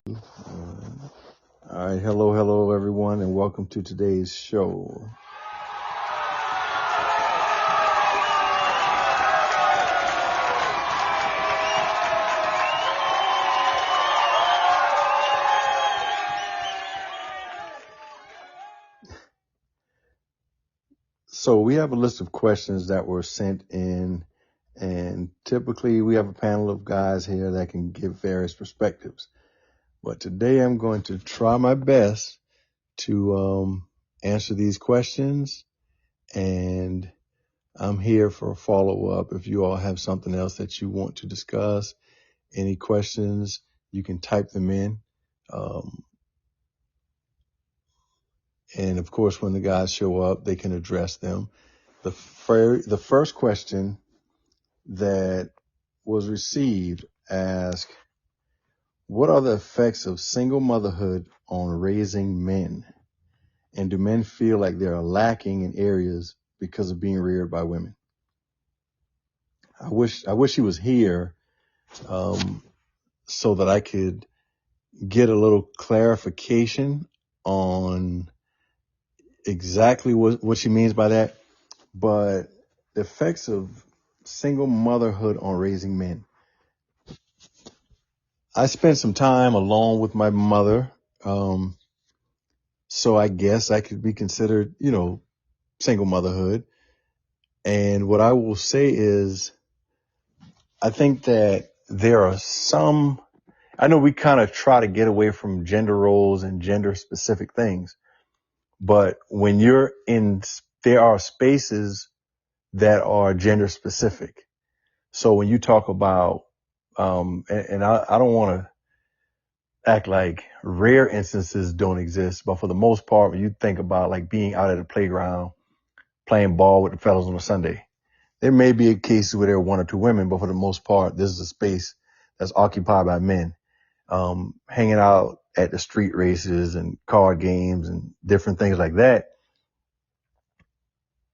All right, hello, everyone, and welcome to today's show. So we have a list of questions that were sent in, and typically we have a panel of guys here that can give various perspectives. But today I'm going to try my best to answer these questions, and I'm here for a follow-up. If you all have something else that you want to discuss, any questions, you can type them in. And of course, when the guys show up, they can address them. The first question that was received asked, what are the effects of single motherhood on raising men? And do men feel like they are lacking in areas because of being reared by women? I wish he was here so that I could get a little clarification on exactly what she means by that. But the effects of single motherhood on raising men. I spent some time alone with my mother, so I guess I could be considered, single motherhood. And what I will say is, I think that there are I know we kind of try to get away from gender roles and gender specific things, but when there are spaces that are gender specific. So when you talk about, and I don't want to act like rare instances don't exist, but for the most part, when you think about like being out at the playground, playing ball with the fellas on a Sunday, there may be a case where there are one or two women, but for the most part, this is a space that's occupied by men, hanging out at the street races and card games and different things like that.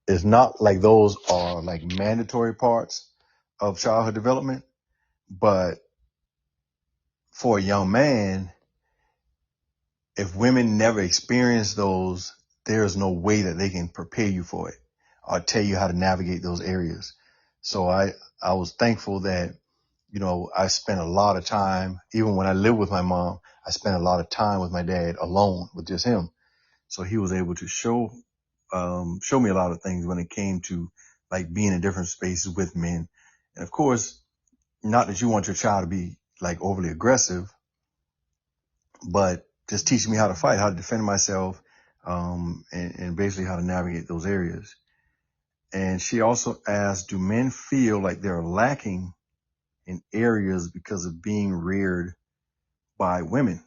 It's not like those are like mandatory parts of childhood development, but for a young man, if women never experience those, there's no way that they can prepare you for it or tell you how to navigate those areas. So I was thankful that, I spent a lot of time, even when I lived with my mom, I spent a lot of time with my dad alone with just him. So he was able to show me a lot of things when it came to like being in different spaces with men. And of course, not that you want your child to be like overly aggressive, but just teaching me how to fight, how to defend myself, and basically how to navigate those areas. And she also asked, do men feel like they're lacking in areas because of being reared by women?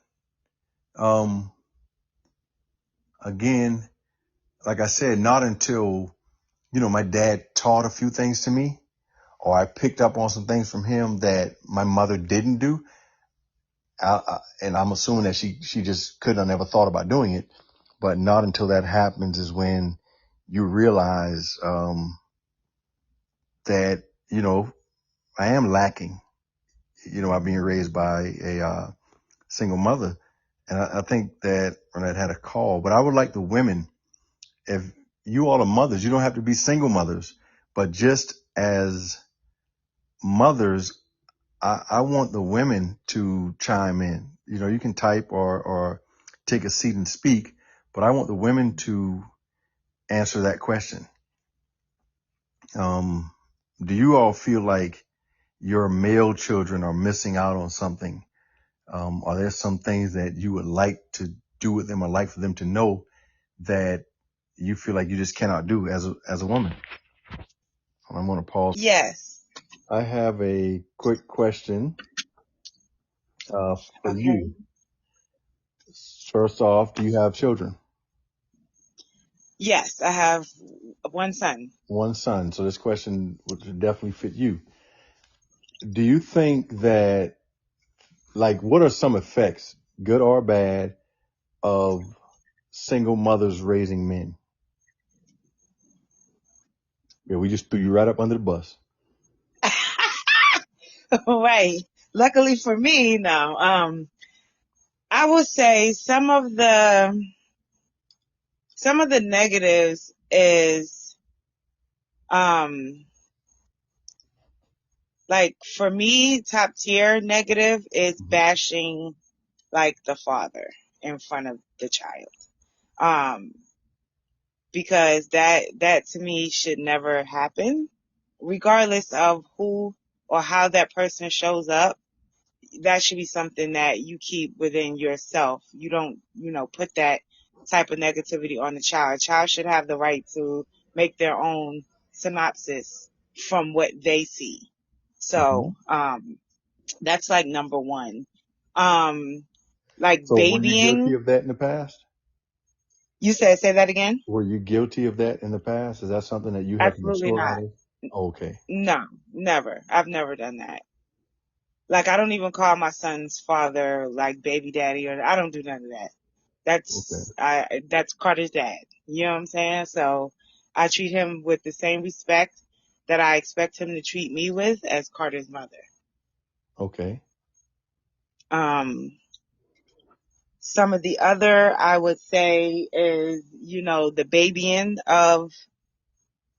Again, like I said, not until, my dad taught a few things to me, or I picked up on some things from him that my mother didn't do. And I'm assuming that she just couldn't have never thought about doing it. But not until that happens is when you realize that, I am lacking, by being raised by a single mother. And I think that Renette had a call. But I would like the women, if you all are mothers, you don't have to be single mothers, but just as mothers, I want the women to chime in. You can type or take a seat and speak, but I want the women to answer that question. Do you all feel like your male children are missing out on something? Are there some things that you would like to do with them or like for them to know that you feel like you just cannot do as a woman? I'm going to pause. Yes. I have a quick question for you. First off, do you have children? Yes, I have one son. One son. So this question would definitely fit you. Do you think that, like, what are some effects, good or bad, of single mothers raising men? Yeah, we just threw you right up under the bus. Right. Luckily for me, no. I would say some of the negatives is um like for me, top tier negative is Mhm. bashing like the father in front of the child. Um, because that to me should never happen, regardless of who or how that person shows up. That should be something that you keep within yourself. You don't, put that type of negativity on the child. A child should have the right to make their own synopsis from what they see. Okay. So, that's like number one. Um, like So were you guilty babying. of that in the past? You said, say that again? Were you guilty of that in the past? Is that something that you have to Absolutely mature not. out of? Okay. No, never. I've never done that. Like, I don't even call my son's father like baby daddy, or I don't do none of that. Okay. That's Carter's dad. You know what I'm saying? So I treat him with the same respect that I expect him to treat me with as Carter's mother. Okay. Um, some of the other I would say is, the babying of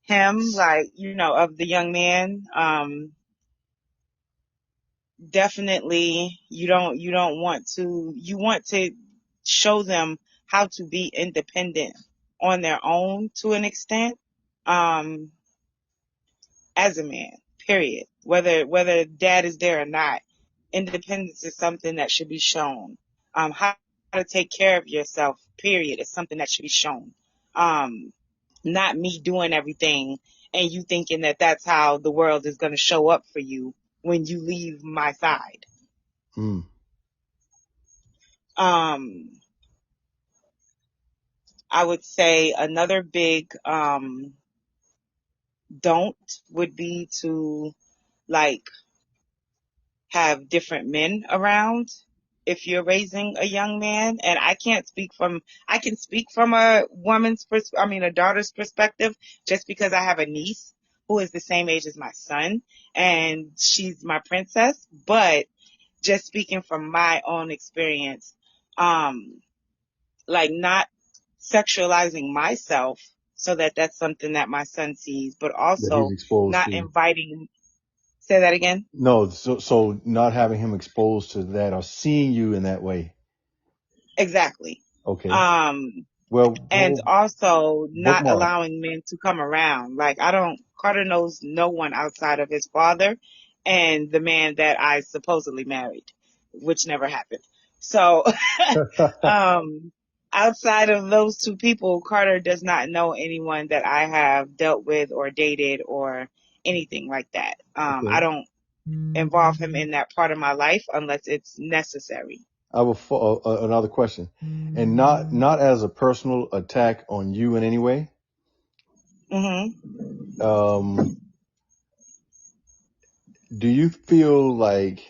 him, like, of the young man. Definitely you want to show them how to be independent on their own to an extent, um as a man, period, whether dad is there or not. Independence is something that should be shown. How to take care of yourself, period, is something that should be shown. um Not me doing everything and you thinking that that's how the world is going to show up for you when you leave my side. Mm. um I would say another big don't would be to like have different men around if you're raising a young man. And I can speak from a a daughter's perspective, just because I have a niece who is the same age as my son and she's my princess. But just speaking from my own experience, um like not sexualizing myself so that that's something that my son sees, but That he's also exposed not to. inviting. Say that again. No, so not having him exposed to that or seeing you in that way. Exactly. Okay. Um, and Well, also not bookmark. allowing men to come around. Like, I don't, Carter knows no one outside of his father and the man that I supposedly married, which never happened. So, um, outside of those two people, Carter does not know anyone that I have dealt with or dated or anything like that. I Okay. don't involve him in that part of my life unless it's necessary. I will another question, and not as a personal attack on you in any way. Hmm. Um, do you feel like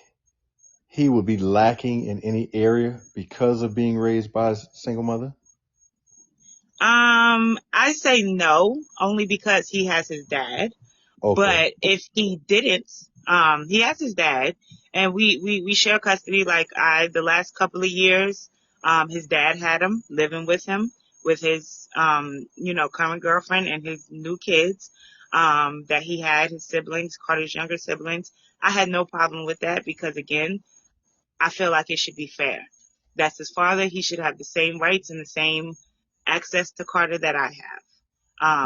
he would be lacking in any area because of being raised by a single mother? I say no, only because he has his dad. Okay. But if he didn't, he has his dad, and we share custody. Like the last couple of years, his dad had him living with him, with his, current girlfriend and his new kids, that he had, his siblings, Carter's younger siblings. I had no problem with that because, again, I feel like it should be fair. That's his father. He should have the same rights and the same access to Carter that I have.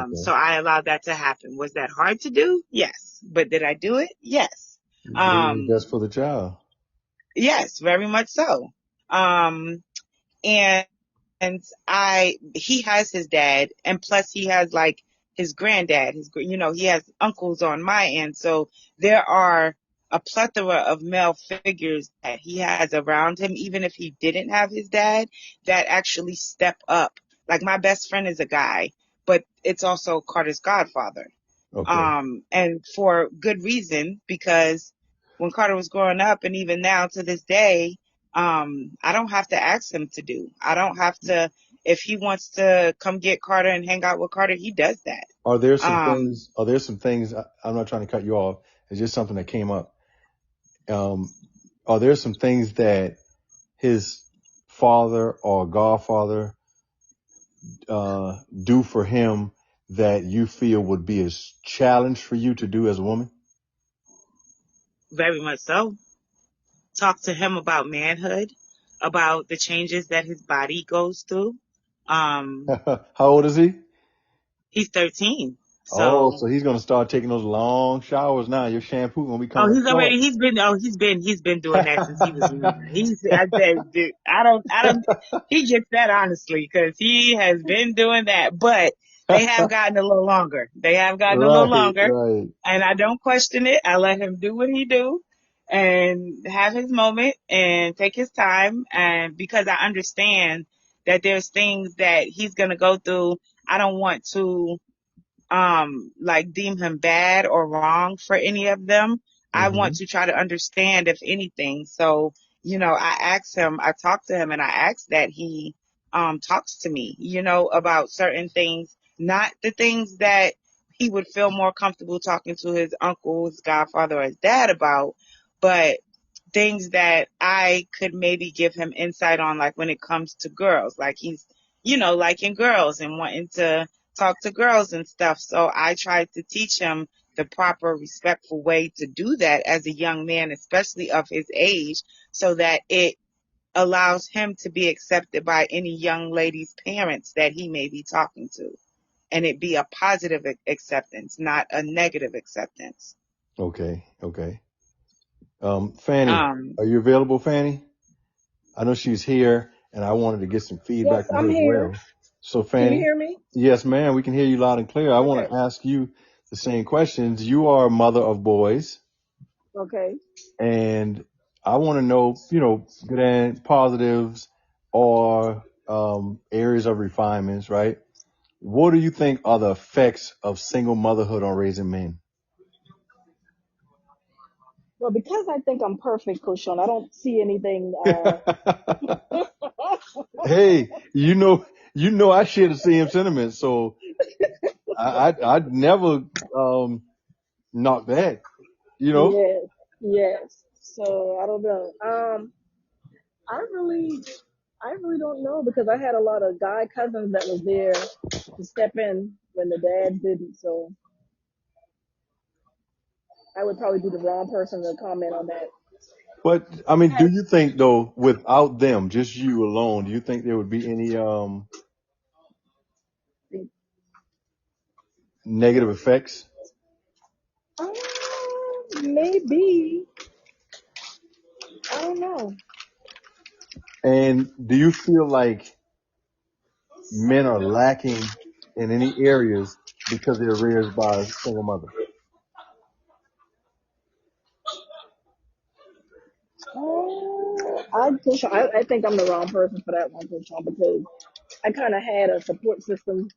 Okay. So I allowed that to happen. Was that hard to do? Yes. But did I do it? Yes. You did what was Um, best for the child. yes, very much so. Um, and he has his dad, and plus he has like his granddad, he has uncles on my end. So there are a plethora of male figures that he has around him, even if he didn't have his dad, that actually step up. Like, my best friend is a guy, but it's also Carter's godfather. Okay. And for good reason, because when Carter was growing up, and even now to this day, I don't have to ask him to do. I don't have to. If he wants to come get Carter and hang out with Carter, he does that. Are there some Um, things? Are there some things? I'm not trying to cut you off. It's just something that came up. Um, are there some things that his father or godfather do for him that you feel would be a challenge for you to do as a woman? Very much so. Talk to him about manhood, about the changes that his body goes through. How old is he? He's 13. Oh, So, so he's gonna start taking those long showers now. Your shampoo gonna be oh, coming short. he's been doing that since he was little. I said, dude, I don't, he gets that honestly, cause he has been doing that, but they have gotten a little longer. They have gotten a little Right, longer, right. and I don't question it. I let him do what he do and have his moment and take his time. And because I understand that there's things that he's going to go through, I don't want to like deem him bad or wrong for any of them. I want Hmm. to try to understand if anything. So, I talked to him and I asked that he talks to me, about certain things, not the things that he would feel more comfortable talking to his uncle, his godfather, or his dad about, but things that I could maybe give him insight on, like when it comes to girls, like he's, liking girls and wanting to talk to girls and stuff. So I tried to teach him the proper, respectful way to do that as a young man, especially of his age, so that it allows him to be accepted by any young lady's parents that he may be talking to. And it be a positive acceptance, not a negative acceptance. Okay, okay. Fanny, Um, are you available, Fanny? I know she's here, and I wanted to get some Yes, feedback from her I'm as here. well. So, Can you Fanny, hear me? yes, ma'am, we can hear you loud and clear. I want Okay. to ask you the same questions. You are a mother of boys, Okay. and I want to know, good and positives or areas of refinements, right? What do you think are the effects of single motherhood on raising men? Well, because I think I'm perfect, Coach Sean, I don't see anything. Hey, I share the same sentiments, so I'd never knock that, you know. Yes, yes. So I don't know. I really, I really don't know because I had a lot of guy cousins that was there to step in when the dad didn't. So I would probably be the wrong person to comment on that. But I mean, do you think though, without them, just you alone, do you think there would be any negative effects? Maybe. I don't know. And do you feel like men are lacking in any areas because they're raised by a single mother? I think I'm the wrong person for that one, Coach Sean, because I kind of had a support system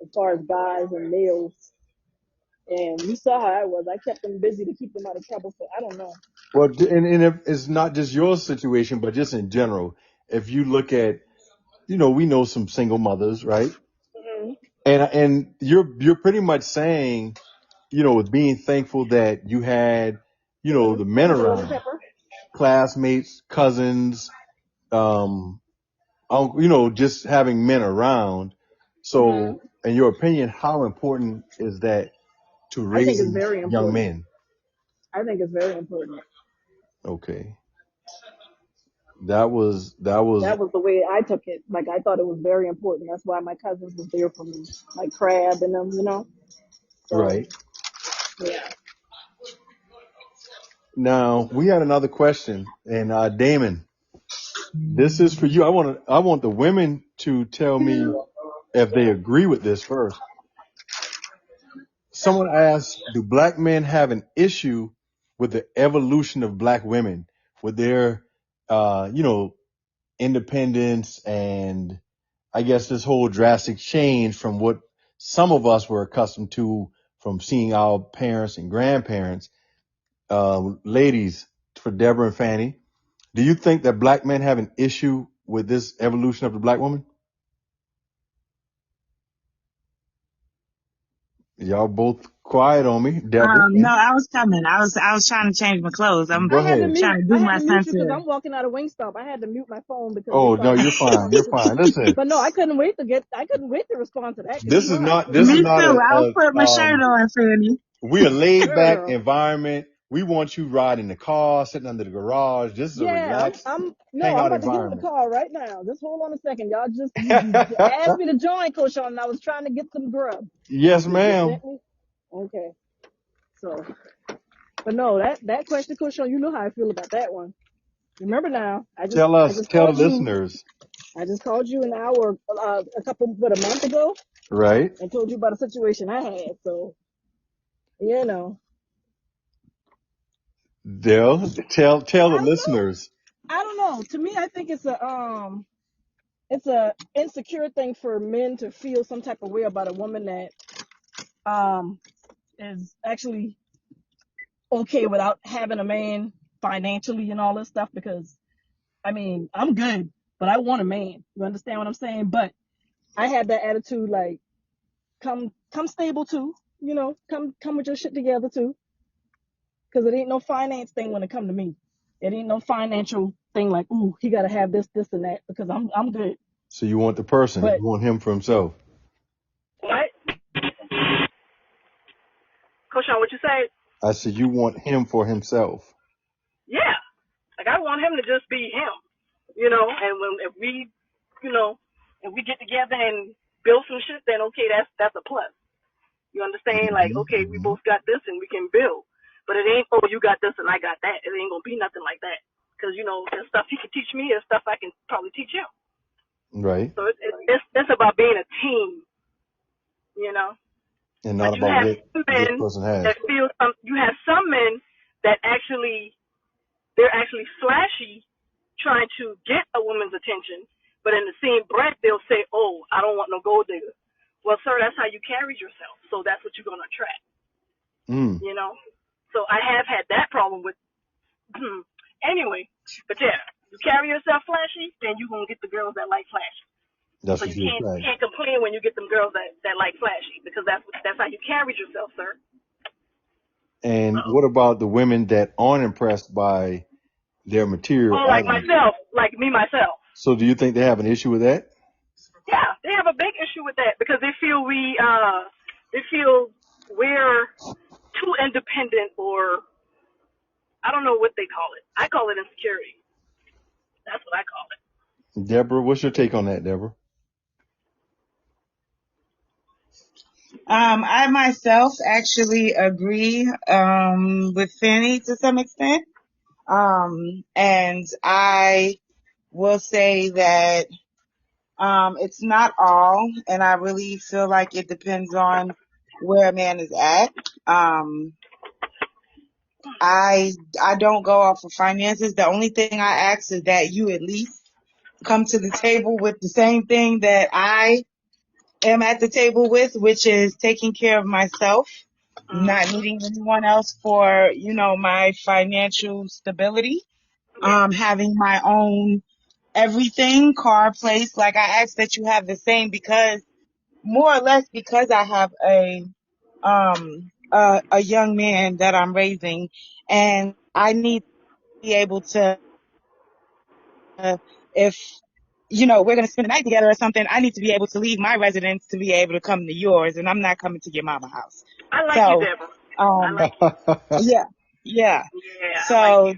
as far as guys and males, and you saw how I was. I kept them busy to keep them out of trouble. So I don't know. Well, and if it's not just your situation, but just in general, if you look at, we know some single mothers, right? Hmm. And you're pretty much saying, with being thankful that you had, Hmm. the men Thank you, Lady around, Pepper. classmates, cousins, um, just having men around. Hmm. So, in your opinion, how important is that to I think it's raising very young important. men? I think it's very important. Okay. That was That was the way I took it. Like I thought it was very important. That's why my cousins was there for me, like Crab and them. So right. yeah. Now, we had another question, and Damon, this is for you. I want the women to tell me if they agree with this first. Someone asked, do black men have an issue with the evolution of black women, with their, independence and I guess this whole drastic change from what some of us were accustomed to from seeing our parents and grandparents? Ladies, for Deborah and Fanny, do you think that black men have an issue with this evolution of the black woman? Y'all both Quiet on me, Deborah. No, I was coming. I was trying to change my clothes. I'm Go I had to ahead. mute. trying to I do had my to mute you because sensitive. I'm walking out of Wingstop. I had to mute my phone because they Oh no, started you're asking me fine. all You're these. fine. Listen, But no, I couldn't wait to get. I couldn't wait to respond to that because you this know is how I not. feel This is Me about not too. I was a. putting my shirt on, Fanny. We a laid back girl. environment. We want you riding the car, sitting under the garage. This is a Yeah, relaxed I'm no, I'm hangout about to get in the environment. car right now. Just hold on a second, y'all. Just you asked me to join, Coach Sean, and I was trying to get some grub. Yes, You ma'am. sent me. Okay, so but no, that question, Coach Sean, you know how I feel about that one. Remember now, Tell I us, just tell the called you. listeners, I just called you an hour, but a month ago, right? and told you about a situation I had. So you know, They'll tell the I don't know. listeners. I don't know. To me, I think it's a insecure thing for men to feel some type of way about a woman that um is actually okay without having a man financially and all this stuff because I mean I'm good, but I want a man. You understand what I'm saying? But I had that attitude like come stable too, come with your shit together too, because it ain't no finance thing when it come to me. It ain't no financial thing like ooh he gotta have this and that because I'm good. So you want the person, But you want him for himself. what? Coach Sean, what you say? I said you want him for himself. Yeah. Like I want him to just be him, And if we, if we get together and build some shit, then okay, that's a plus. You understand? Like okay, we Hmm. both got this and we can build, but it ain't you got this and I got that. It ain't gonna be nothing like that because there's stuff he can teach me, there's stuff I can probably teach him. Right. So it's about being a team, you know. And not But you about have what some this men person has. that feel you have some men that they're actually flashy trying to get a woman's attention, but in the same breath they'll say, "Oh, I don't want no gold digger." Well, sir, that's how you carry yourself, so that's what you're gonna attract, Mm, you know. So I have had that problem with, anyway. But yeah, you carry yourself flashy, then you're gonna get the girls that like flashy. that's So what you you say. can't complain when you get them girls that like flashy because that's how you carry yourself, sir. And So, what about the women that aren't impressed by their material oh, like items? myself, like me myself. So do you think they have an issue with that? Yeah, they have a big issue with that because they feel we're too independent, or I don't know what they call it. I call it insecurity. That's what I call it. Deborah, what's your take on that, Deborah? I myself actually agree with Fanny to some extent. And I will say that it's not all, and I really feel like it depends on where a man is at. Um, I I don't go off of finances. The only thing I ask is that you at least come to the table with the same thing that I am at the table with, which is taking care of myself, not Mm-hmm. needing anyone else for, my financial stability, Yeah. having my own everything, car, place. Like I ask that you have the same because more or less because I have a young man that I'm raising and I need to be able to, if we're going to spend the night together or something, I need to be able to leave my residence to be able to come to yours, and I'm not coming to your mama house. I like you, So, Deborah. I um, like you. yeah, yeah. Yeah, I like So, you.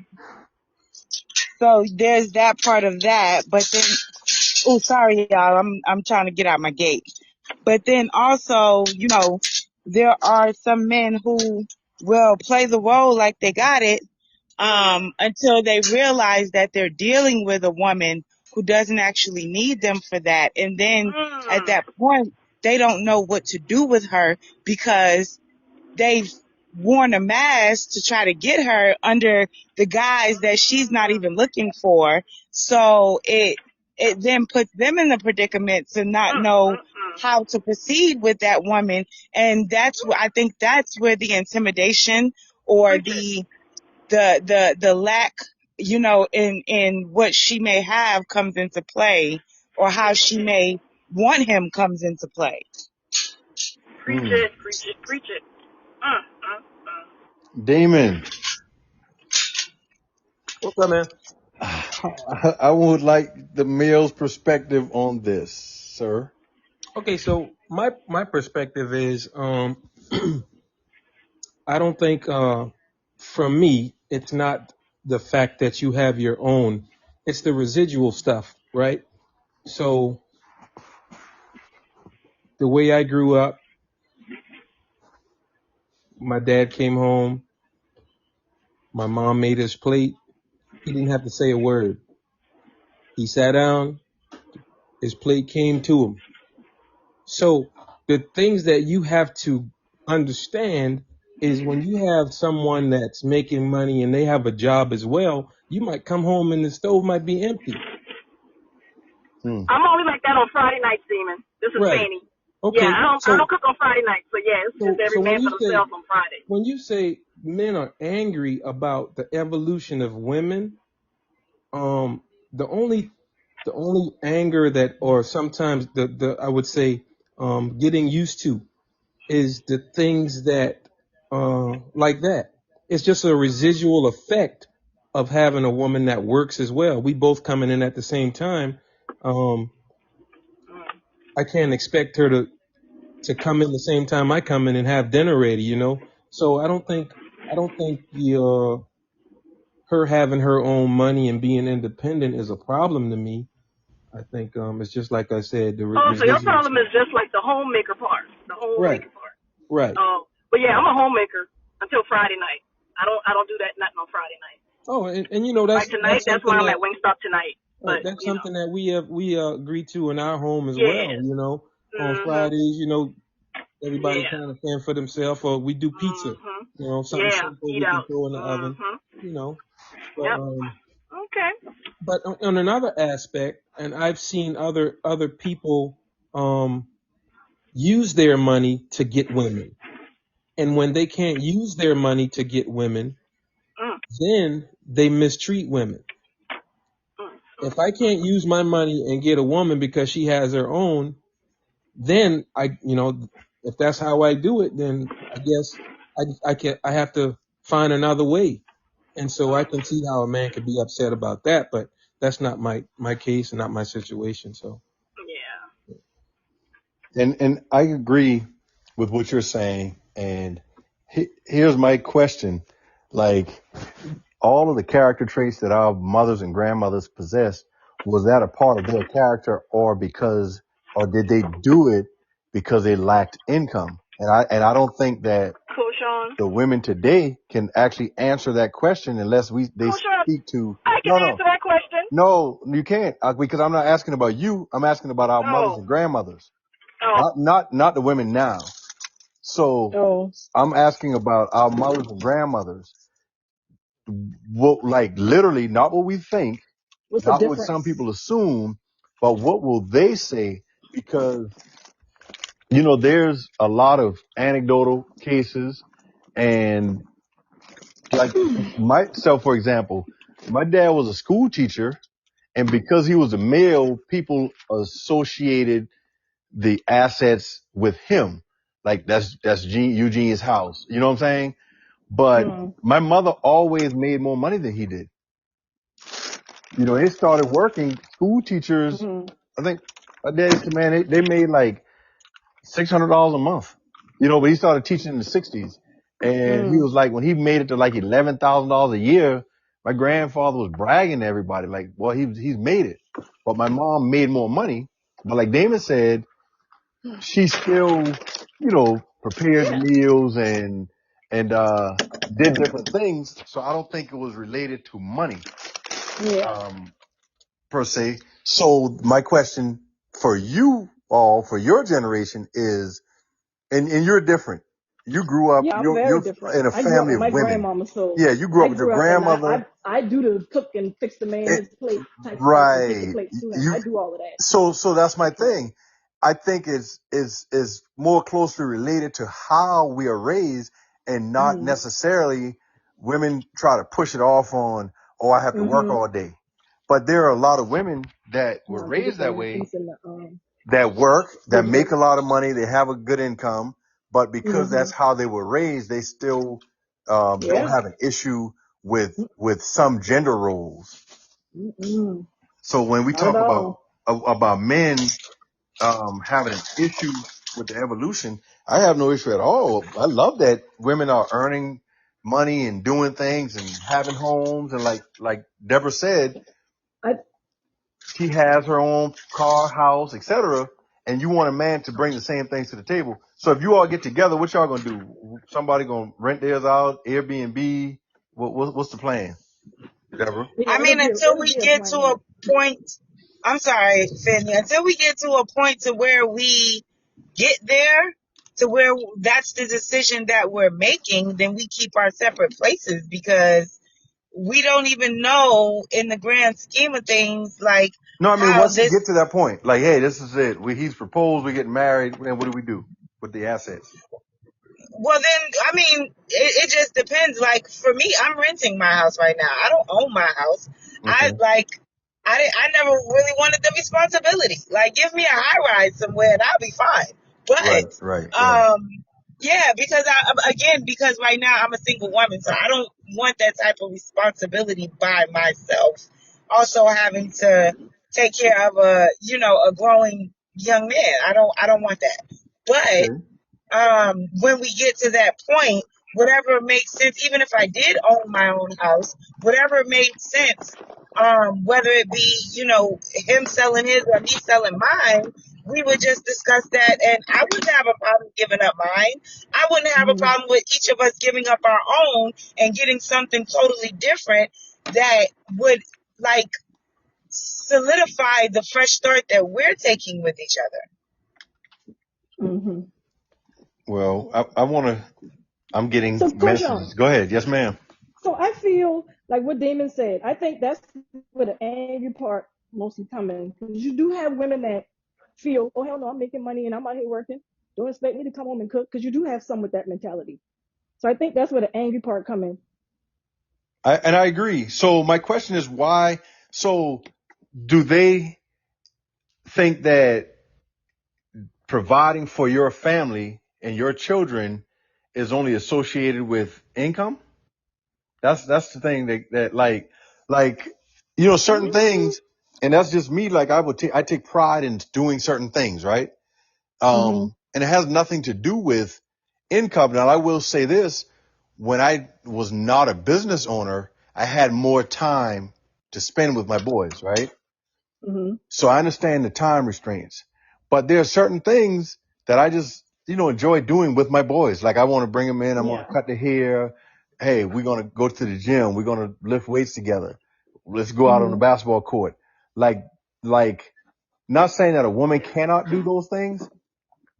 so there's that part of that. But then, oh, sorry, y'all, I'm trying to get out my gate. But then also, there are some men who will play the role like they got it, until they realize that they're dealing with a woman who doesn't actually need them for that. And then at Mm. that point, they don't know what to do with her because they've worn a mask to try to get her under the guise that she's not Mm. even looking for. So it then puts them in the predicament to not Mm. know Mm. Mm. how to proceed with that woman. And I think that's where the intimidation or Preach it. the lack, in what she may have comes into play, or how Preach she it. may want him comes into play. Preach Mm. it. Preach it. Preach it. Damon, What's up, man? I would like the male's perspective on this, sir. Okay, so my perspective is, I don't think, from me, it's not the fact that you have your own; it's the residual stuff, right? So the way I grew up, my dad came home, my mom made his plate. He didn't have to say a word. He sat down, his plate came to him. So the things that you have to understand is when you have someone that's making money and they have a job as well, you might come home and the stove might be empty. I'm only like that on Friday nights, Demon. This is Right. Fanny. Yeah, Okay. I don't cook on Friday nights, so yeah, it's just So every man when for you say themselves on Friday. men are angry about the evolution of women, um, the only anger that, or sometimes the I would say, getting used to is the things that, like that. It's just a residual effect of having a woman that works as well. We both coming in at the same time. Um, I can't expect her to come in the same time I come in and have dinner ready, you know. So I don't think her having her own money and being independent is a problem to me. I think it's just like I said, the Oh, so your residual problem stuff. is just like the homemaker part, the Right, homemaker part. right. But yeah, I'm a homemaker until Friday night. I don't do that nothing on Friday night. Oh, and you know Like tonight, that's that's something why I'm that at Wingstop tonight. right, But that's you know, something that we agreed to in our home as well. yeah, You know, on Fridays, you know, everybody yeah, kind of fend for themselves, or we do pizza. You know, something yeah. simple Eat we can out. throw in the oven. You know, but Yep. Okay. on another aspect, and I've seen other people use their money to get women, and when they can't use their money to get women, then they mistreat women. If I can't use my money and get a woman because she has her own, then if that's how I do it, then I guess I have to find another way. And so I can see how a man could be upset about that, but that's not my case and not my situation. So Yeah. And I agree with what you're saying. And here's my question. Like, all of the character traits that our mothers and grandmothers possessed, was that a part of their character, or did they do it because they lacked income? And I don't think that Cool, Sean. the women today can actually answer that question unless they Cool, Sean. speak to, I can answer that question. no, you can't, because I'm not asking about you. I'm asking about our mothers Oh. and grandmothers, Oh. not the women now. So Oh. I'm asking about our mothers and grandmothers. What, like, literally, not what we think, What's the not what some difference? people assume, but what will they say? Because, there's a lot of anecdotal cases, and like myself, for example, my dad was a school teacher, and because he was a male, people associated the assets with him. Like, that's Eugene's house. You know what I'm saying? But my mother always made more money than he did. They started working, school teachers. I think my dad used to, man, they made like $600 a month. But he started teaching in the 60s. And he was like, when he made it to like $11,000 a year, my grandfather was bragging to everybody, like, well, he's made it. But my mom made more money. But like Damon said, she still, prepared Yeah. meals and did different things. So I don't think it was related to money, Yeah. per se. So my question for you all, for your generation is, and you're different. You grew up, Yeah, I'm very you're different. in a I grew up family with of my women. grandmama, so Yeah, you grew I up with your grew up and grandmother. I do the cook and fix the man It, his plate type stuff and take the right. plates to him. I do all of that. So that's my thing. I think is more closely related to how we are raised, and not necessarily women try to push it off on, oh, I have to work all day. But there are a lot of women that were To get raised the that last way, piece in the that work, that make refrigerator. a lot of money, they have a good income, but because Mhm. that's how they were raised, they still don't Yeah. have an issue with some gender roles. Mm-mm. So when we Not at talk all. about men having an issue with the evolution, I have no issue at all. I love that women are earning money and doing things and having homes, and like Deborah said, I she has her own car, house, etc. And you want a man to bring the same things to the table. So if you all get together, what y'all gonna do? Somebody gonna rent theirs out, Airbnb? What's the plan, Deborah? I yeah, mean, until it'll we be a get to plan. a point, I'm sorry, Fanny, until we get to a point to where we get there, to where that's the decision that we're making, then we keep our separate places, because we don't even know in the grand scheme of things, like No, I mean how once you this. get to that point, like, hey, this is it. He's proposed. We're getting married. And what do we do with the assets? Well, then, I mean, it just depends. Like, for me, I'm renting my house right now. I don't own my house. Okay. I never really wanted the responsibility. Like, give me a high rise somewhere and I'll be fine. Right. Right. Right. Yeah, because because right now I'm a single woman, so I don't want that type of responsibility by myself. Also having to take care of a growing young man. I don't want that. But Okay. when we get to that point, whatever makes sense, even if I did own my own house, whatever made sense, whether it be, him selling his or me selling mine, we would just discuss that. And I wouldn't have a problem giving up mine. I wouldn't have a Mhm. problem with each of us giving up our own and getting something totally different that would, like, solidify the fresh start that we're taking with each other. Mhm. Well, I want to. I'm getting So, Coach messages. Young, Go ahead. Yes, ma'am. so I feel like what Damon said. I think that's where the angry part mostly coming, because you do have women that feel, oh hell no, I'm making money and I'm out here working. Don't expect me to come home and cook, because you do have some with that mentality. So I think that's where the angry part coming. I agree. So my question is why? So do they think that providing for your family and your children is only associated with income? That's the thing that like certain Mm-hmm. things, and that's just me. Like I take pride in doing certain things, right? Mm-hmm. And it has nothing to do with income. Now, I will say this: when I was not a business owner, I had more time to spend with my boys, right? Mm-hmm. So I understand the time restraints, but there are certain things that I just, enjoy doing with my boys. Like I want to bring them in. I'm going to Yeah. cut their hair. Hey, we're going to go to the gym. We're going to lift weights together. Let's go out on the Mm-hmm. basketball court. Like, like not saying that a woman cannot do those things,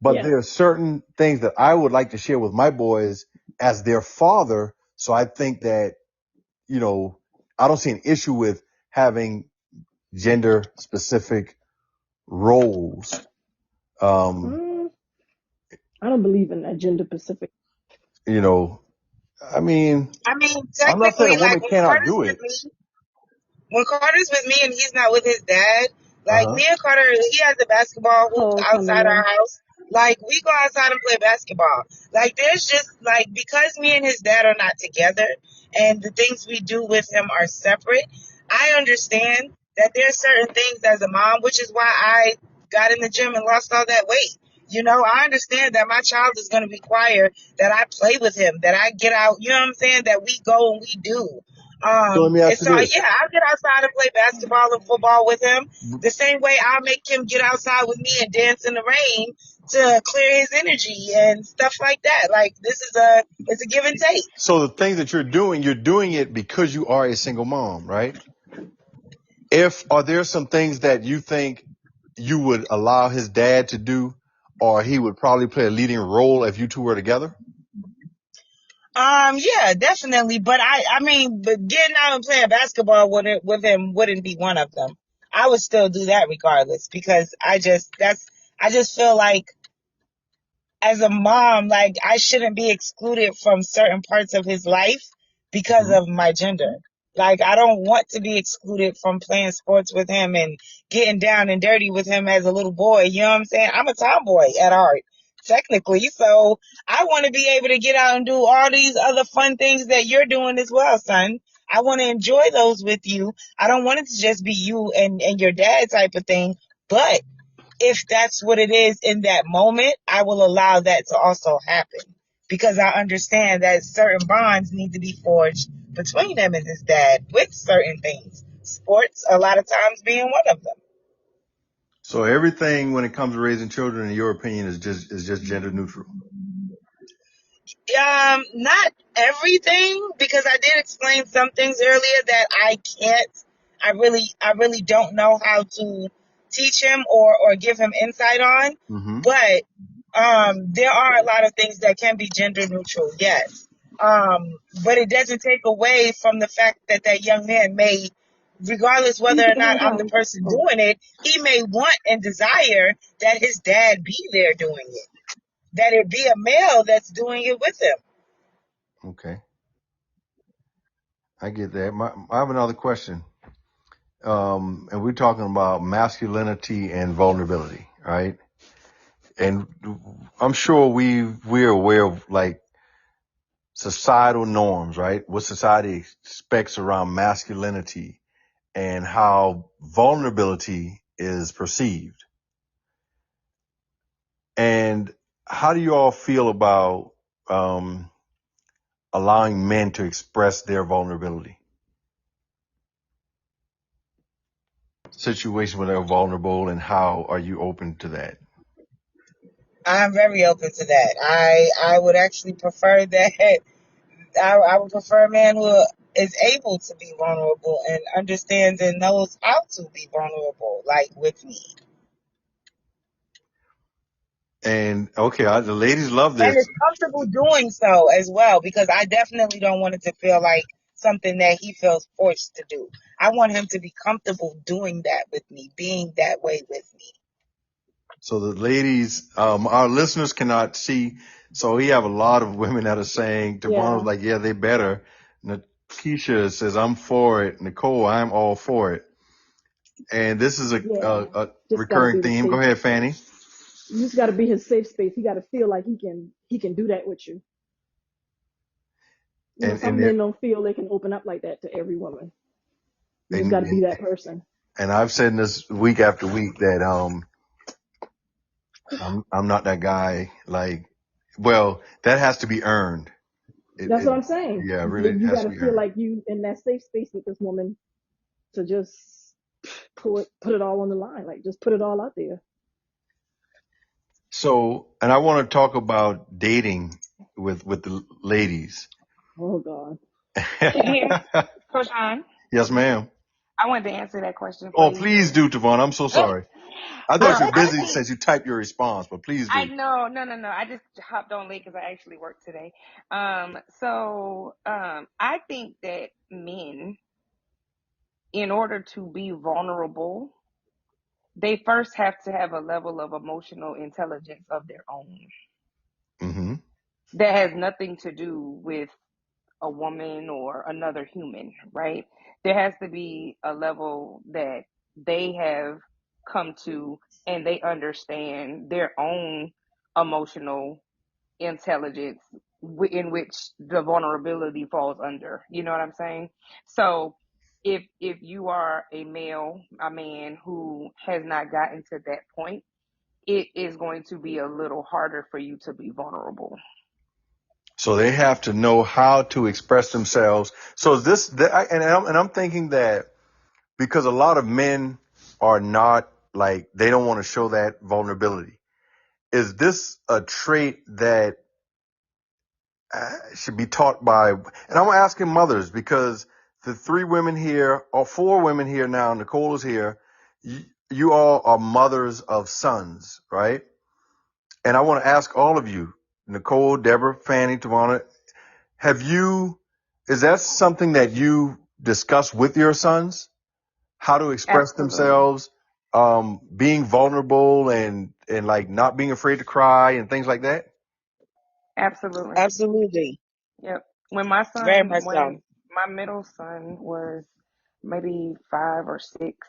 but Yeah. there are certain things that I would like to share with my boys as their father. So I think that, I don't see an issue with having gender specific roles. Um, Mm, I don't believe in that gender Pacific. you know, I mean, I mean, I'm not saying a technically, like, woman cannot do it. when Carter's with me and he's not with his dad, Uh like, huh. me and Carter, he has a basketball hoop Paul coming outside our in. house. Like, we go outside and play basketball. Like, there's just, like, because me and his dad are not together and the things we do with him are separate, I understand that there's certain things as a mom, which is why I got in the gym and lost all that weight. I understand that my child is going to require that I play with him, that I get out, you know what I'm saying, that we go and we do. So let me And ask you so, this. yeah, I'll get outside and play basketball and football with him. The same way I'll make him get outside with me and dance in the rain to clear his energy and stuff like that. Like, it's a give and take. So the things that you're doing it because you are a single mom, right? Are there some things that you think you would allow his dad to do, or he would probably play a leading role if you two were together? Yeah, definitely. But but getting out and playing basketball with him wouldn't be one of them. I would still do that regardless, because I just feel like, as a mom, like, I shouldn't be excluded from certain parts of his life because Hmm. of my gender. Like, I don't want to be excluded from playing sports with him and getting down and dirty with him as a little boy. You know what I'm saying? I'm a tomboy at heart. technically. So I want to be able to get out and do all these other fun things that you're doing as well, son. I want to enjoy those with you. I don't want it to just be you and your dad type of thing. But if that's what it is in that moment, I will allow that to also happen because I understand that certain bonds need to be forged between them and his dad with certain things. Sports, a lot of times, being one of them. So everything when it comes to raising children, in your opinion, is just gender neutral. Not everything, because I did explain some things earlier that I can't. I really don't know how to teach him or give him insight on. Mm-hmm. But there are a lot of things that can be gender neutral, yes. But it doesn't take away from the fact that that young man may, regardless Can you whether put or the not hand I'm the down? person Oh, doing it, he may want and desire that his dad be there doing it, that it be a male that's doing it with him. Okay, I get that. I have another question. And we're talking about masculinity and vulnerability, right? And I'm sure we're aware of like societal norms, right? What society expects around masculinity and how vulnerability is perceived. And how do you all feel about allowing men to express their vulnerability? Situation where they're vulnerable, and how are you open to that? I'm very open to that. I would actually prefer that. I would prefer a man who is able to be vulnerable and understands and knows how to be vulnerable, like with me, And okay, the ladies love and this. is comfortable doing so as well. Because I definitely don't want it to feel like something that he feels forced to do. I want him to be comfortable doing that with me, being that way with me. So the ladies, our listeners cannot see. So we have a lot of women that are saying, Devon was yeah, like, yeah, they better. Keisha says, I'm for it. Nicole, I'm all for it. And this is yeah. a Just got to recurring be the theme. Go safe. ahead, Fanny. You just got to be his safe space. He got to feel like he can do that with you. You know, some And men don't feel they can open up like that to every woman. You just got and, to be that person. and I've said this week after week that, I'm not that guy. Like, well, that has to be earned. That's what I'm saying. Yeah, really You has got to to be feel earned. like you in that safe space with this woman to just put it all on the line. Like just put it all out there. So, and I want to talk about dating with the ladies. Oh God. Here, Coach Han, Yes, ma'am. I wanted to answer that question for Oh, you. please do, Tavon. I'm so sorry. I thought you were I busy think since you typed your response, but please I do. know, no. I just hopped on late because I actually worked today. I think that men, in order to be vulnerable, they first have to have a level of emotional intelligence of their own. Mm-hmm. That has nothing to do with a woman or another human, right? There has to be a level that they have come to and they understand their own emotional intelligence in which the vulnerability falls under. You know what I'm saying? So if you are a man who has not gotten to that point, it is going to be a little harder for you to be vulnerable. So they have to know how to express themselves. So is this, and I'm thinking that because a lot of men are not like, they don't want to show that vulnerability. Is this a trait that should be taught by, and I'm asking mothers because the 3 women here or 4 women here now, Nicole is here. You all are mothers of sons, right? And I want to ask all of you, Nicole, Deborah, Fanny, Tawana, is that something that you discuss with your sons? How to express Absolutely. themselves, being vulnerable and like not being afraid to cry and things like that? Absolutely. Absolutely, Yep. very much When so. my middle son was maybe 5 or 6,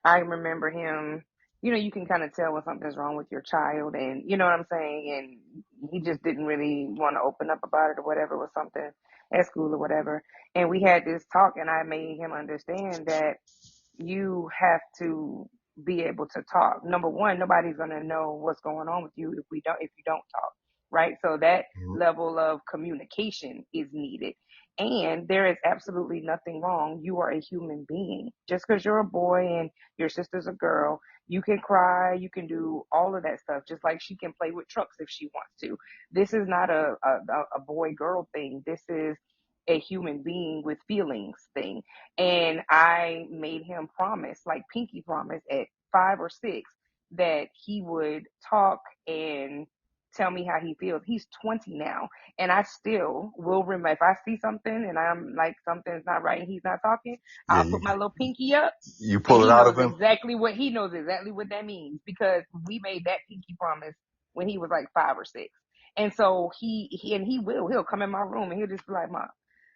I remember him you can kind of tell when something's wrong with your child, and you know what I'm saying? And he just didn't really want to open up about it or whatever, with something at school or whatever. And we had this talk, and I made him understand that you have to be able to talk. Number one, nobody's gonna know what's going on with you if you don't talk, right? So that Mhm. level of communication is needed. And there is absolutely nothing wrong. You are a human being. Just because you're a boy and your sister's a girl, you can cry, you can do all of that stuff, just like she can play with trucks if she wants to. This is not a boy girl thing. This is a human being with feelings thing. And I made him promise, like pinky promise, at 5 or 6, that he would talk and tell me how he feels. He's 20 now, and I still will remember if I see something and I'm like something's not right and he's not talking, Yeah, I'll put my little pinky up, you and pull it out of him. he knows exactly what that means, because we made that pinky promise when he was like 5 or 6. And so he'll come in my room and he'll just be like, "Mom,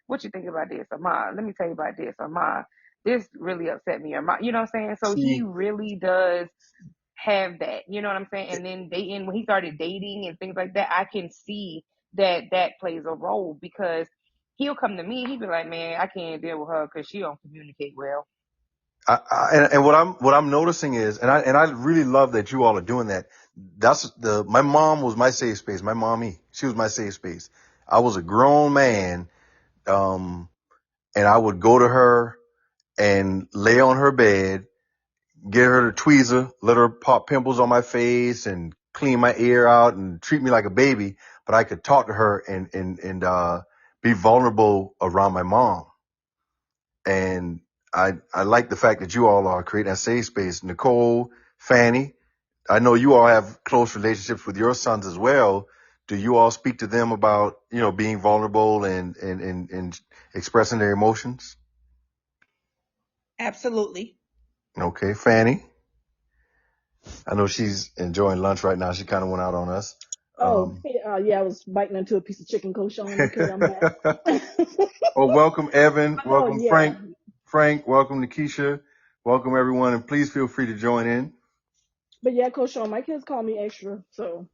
what you think about this?" Or, "Mom, let me tell you about this." Or, "Mom, this really upset me." Or, "Mom," you know what I'm saying? So he See, really does have that, you know what I'm saying? And then when he started dating and things like that, I can see that plays a role, because he'll come to me and he'll be like, "Man, I can't deal with her because she don't communicate well." and what I'm noticing is, and I really love that you all are doing that. My mom was my safe space. My mommy, she was my safe space. I was a grown man, and I would go to her and lay on her bed, get her the tweezer, let her pop pimples on my face and clean my ear out and treat me like a baby. But I could talk to her and be vulnerable around my mom. And I like the fact that you all are creating a safe space. Nicole, Fanny, I know you all have close relationships with your sons as well. Do you all speak to them about, being vulnerable and expressing their emotions? Absolutely. Okay, Fanny. I know she's enjoying lunch right now. She kind of went out on us. Oh, hey, yeah, I was biting into a piece of chicken, Coach Sean. Okay, I'm back. Well, welcome, Evan. But no, Welcome, yeah. Frank. Frank, welcome, Nikisha. Welcome, everyone. And please feel free to join in. But yeah, Coach Sean, my kids call me extra. So,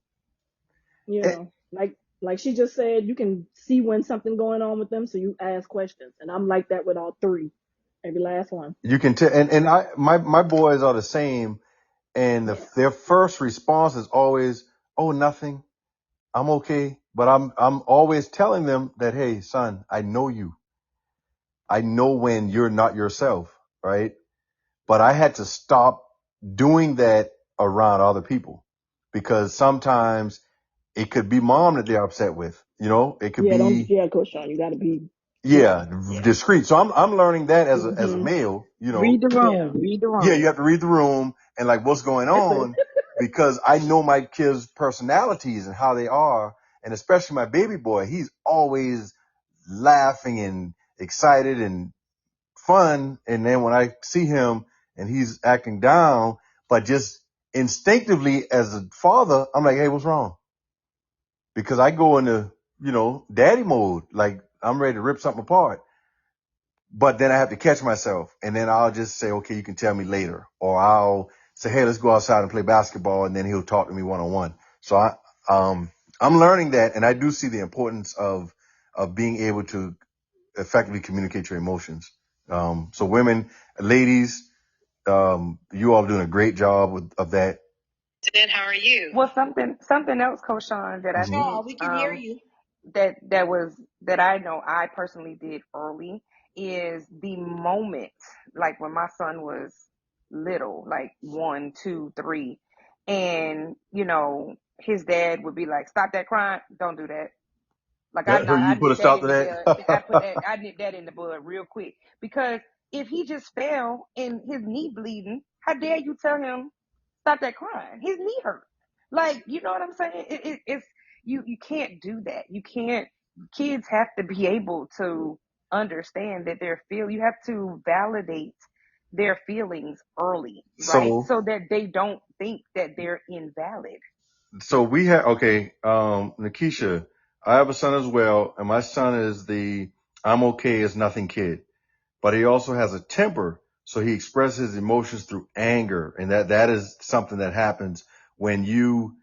Eh, like she just said, you can see when something going on with them, so you ask questions. And I'm like that with all three. Every last one. You can tell, my boys are the same. And Yeah. their first response is always, "Oh, nothing. I'm okay." But I'm always telling them that, "Hey, son, I know you. I know when you're not yourself, right?" But I had to stop doing that around other people, because sometimes it could be mom that they're upset with. It could Yeah, be, Coach Sean, you gotta be, yeah. yeah, discreet. So I'm learning that as a Hmm. male, Read the Yeah. room. Read the yeah, you room. have to read the room and like what's going on, because I know my kids' personalities and how they are. And especially my baby boy, he's always laughing and excited and fun. And then when I see him and he's acting down, but just instinctively as a father, I'm like, "Hey, what's wrong?" Because I go into, daddy mode. Like I'm ready to rip something apart. But then I have to catch myself, and then I'll just say, "Okay, you can tell me later," or I'll say, "Hey, let's go outside and play basketball," and then he'll talk to me one on one. So I'm learning that, and I do see the importance of being able to effectively communicate your emotions. So women, ladies, you all doing a great job of that. Sid, how are you? Well, something else, Coach Sean, that I Hmm. Oh, think we can hear you. that I know I personally did early, is the moment, like when my son was little, like 1, 2, 3, and his dad would be like, "Stop that crying, don't do that." Like So I you put a nip that stop in to the bud. that. I nip that in the bud real quick, because if he just fell and his knee bleeding, how dare you tell him stop that crying? His knee hurt. Like, you know what I'm saying? It's you can't do that. You can't. Kids have to be able to understand that you have to validate their feelings early, right? So So that they don't think that they're invalid. So we have, okay, Nikisha, I have a son as well, and my son is the "I'm okay as nothing" kid, but he also has a temper. So he expresses emotions through anger, and that is something that happens when you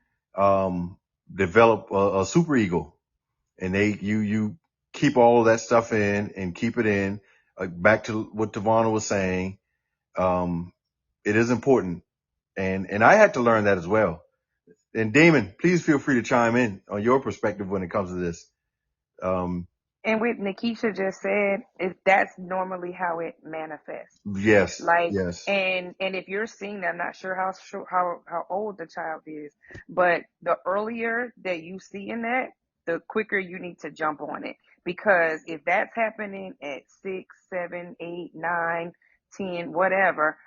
develop a super ego, and you keep all of that stuff in and keep it in. Back to what Tavana was saying, it is important, and I had to learn that as well. And Damon, please feel free to chime in on your perspective when it comes to this. And what Nikisha just said is that's normally how it manifests. Yes, Like, yes. and if you're seeing that, I'm not sure how old the child is, but the earlier that you see in that, the quicker you need to jump on it. Because if that's happening at 6, 7, 8, 9, 10, whatever,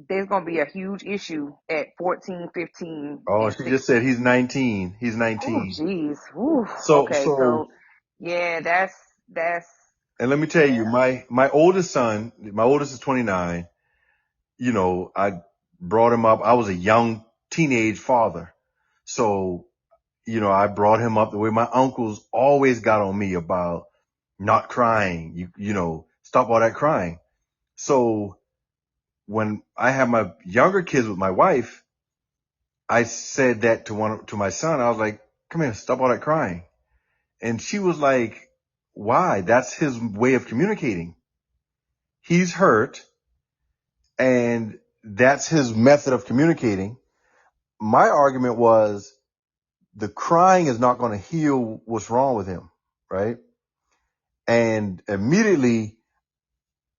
there's going to be a huge issue at 14, 15, Oh, and she just said 16. he's 19. He's Oh, 19. geez. Okay, So, so yeah, that's and let me tell you, yeah. my oldest son, my oldest is 29. You know, I brought him up. I was a young teenage father. So, you know, I brought him up the way my uncles always got on me about not crying. You know, stop all that crying. So when I had my younger kids with my wife, I said that to my son. I was like, come here, stop all that crying. And she was like, why? That's his way of communicating. He's hurt, and that's his method of communicating. My argument was the crying is not going to heal what's wrong with him, right? And immediately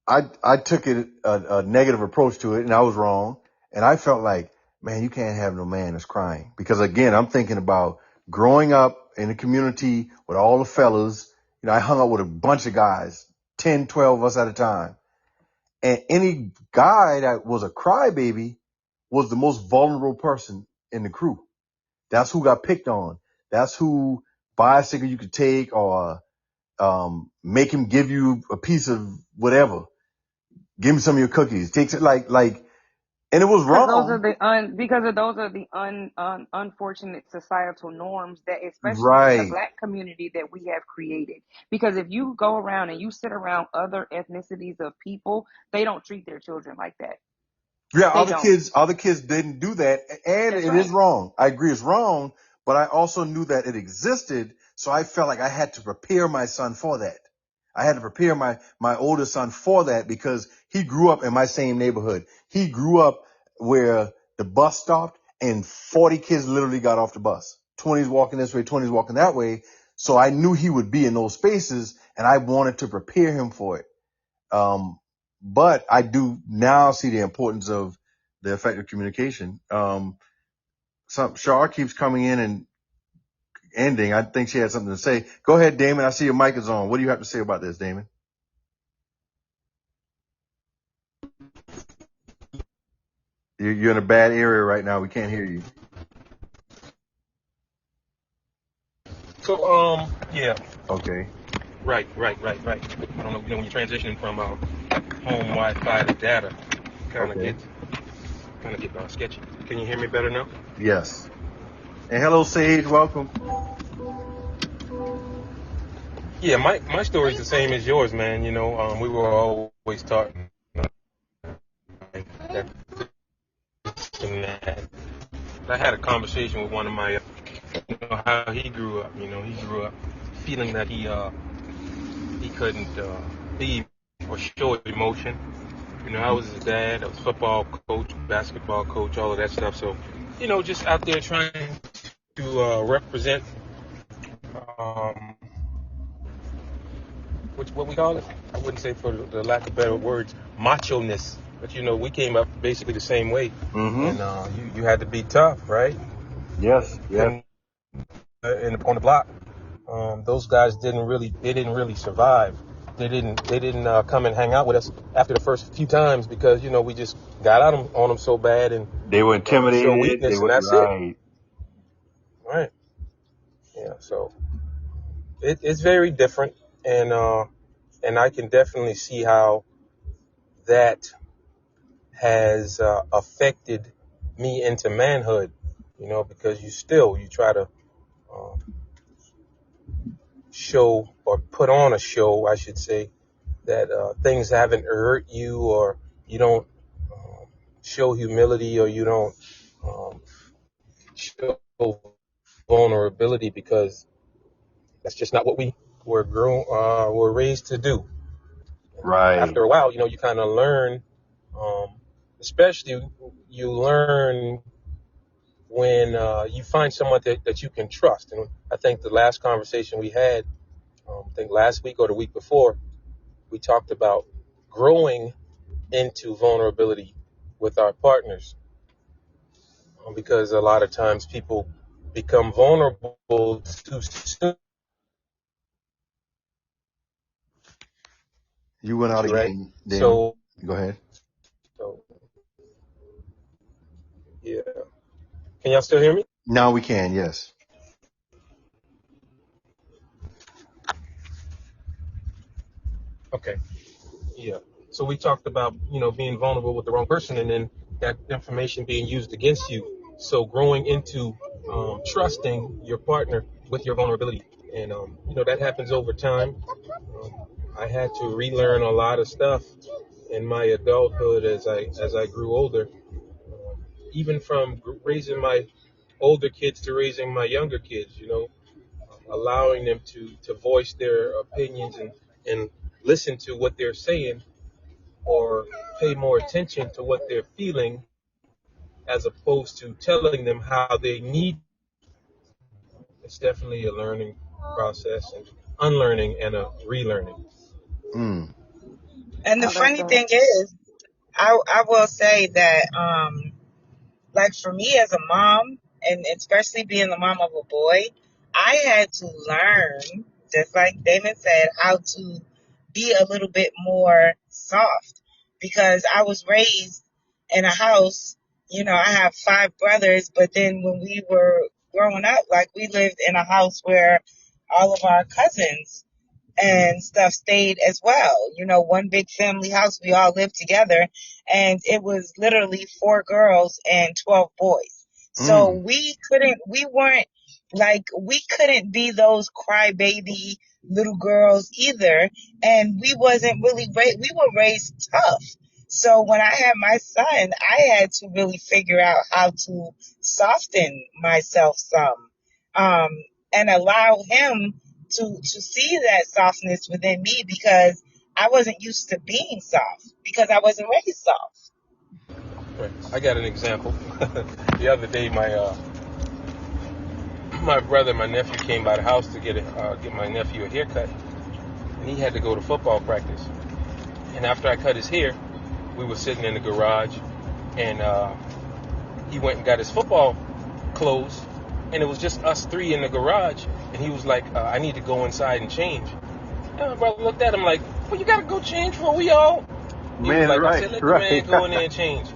I took it a negative approach to it, and I was wrong. And I felt like, man, you can't have no man that's crying, because again, I'm thinking about growing up in a community with all the fellas. You know, I hung out with a bunch of guys, 10, 12 of us at a time. And any guy that was a crybaby was the most vulnerable person in the crew. That's who got picked on. That's who bicycle you could take, or make him give you a piece of whatever. Give him some of your cookies. Takes it like, and it was Because those are wrong. the unfortunate societal norms that, especially in the Right. Black community, that we have created. Because if you go around and you sit around other ethnicities of people, they don't treat their children like that. Yeah, They don't. other kids didn't do that, and That's it is right. wrong. I agree it's wrong, but I also knew that it existed, so I felt like I had to prepare my son for that. I had to prepare my oldest son for that, because he grew up in my same neighborhood. He grew up where the bus stopped and 40 kids literally got off the bus. 20s walking this way, 20s walking that way. So I knew he would be in those spaces, and I wanted to prepare him for it. But I do now see the importance of the effective communication. Shar keeps coming in and ending. I think she had something to say. Go ahead, Damon. I see your mic is on. What do you have to say about this, Damon? You're in a bad area right now. We can't hear you. So, yeah. Okay. Right. I don't know, when you're transitioning from home Wi-Fi to data, kind of get sketchy. Can you hear me better now? Yes. And hello, Sage. Welcome. Yeah, my story is the same as yours, man. You know, we were always taught that. I had a conversation with one of my, how he grew up. You know, he grew up feeling that he couldn't be or show emotion. You know, I was his dad. I was football coach, basketball coach, all of that stuff. So, you know, just out there trying to represent what we call it. I wouldn't say, for the lack of better words, macho-ness. But, you know, we came up basically the same way. Mm-hmm. And you had to be tough, right? Yes. And on the block, those guys didn't really survive. They didn't come and hang out with us after the first few times, because, you know, we just got out on them so bad, and They were intimidated. show weakness, and that's right. Right. Yeah. So it's very different, and I can definitely see how that has affected me into manhood. You know, because you try to show, or put on a show, I should say, that things haven't hurt you, or you don't show humility, or you don't um, show vulnerability, because that's just not what we were raised to do. Right. After a while, you kind of learn, especially you learn when you find someone that you can trust. And I think the last conversation we had, I think last week or the week before, we talked about growing into vulnerability with our partners, because a lot of times people become vulnerable too soon, You went out right? again, Damon. So, Go ahead. so yeah. Can y'all still hear me? Now we can, yes. Okay. Yeah. So we talked about, being vulnerable with the wrong person, and then that information being used against you. So growing into trusting your partner with your vulnerability. And, that happens over time. I had to relearn a lot of stuff in my adulthood as I grew older, even from raising my older kids to raising my younger kids, allowing them to voice their opinions, and listen to what they're saying, or pay more attention to what they're feeling, as opposed to telling them how they need. It's definitely a learning process, and unlearning and a relearning. Mm. And the I love funny that. thing is, I will say that, like for me as a mom, and especially being the mom of a boy, I had to learn, just like Damon said, how to be a little bit more soft, because I was raised in a house, I have 5 brothers, but then when we were growing up, like we lived in a house where all of our cousins and stuff stayed as well. One big family house. We all lived together, and it was literally 4 girls and 12 boys. So Mm. we couldn't be those crybaby little girls either. And we wasn't really we were raised tough. So when I had my son, I had to really figure out how to soften myself some, um, and allow him to see that softness within me, because I wasn't used to being soft because I wasn't raised soft. Right. I got an example. The other day, my brother, my nephew, came by the house to get my nephew a haircut, and he had to go to football practice. And after I cut his hair, we were sitting in the garage, and he went and got his football clothes, and it was just us three in the garage. And he was like, "I need to go inside and change." And my brother looked at him like, "Well, you gotta go change for we all." He was Man, like, "I right, said, let the right. man go in there and change,"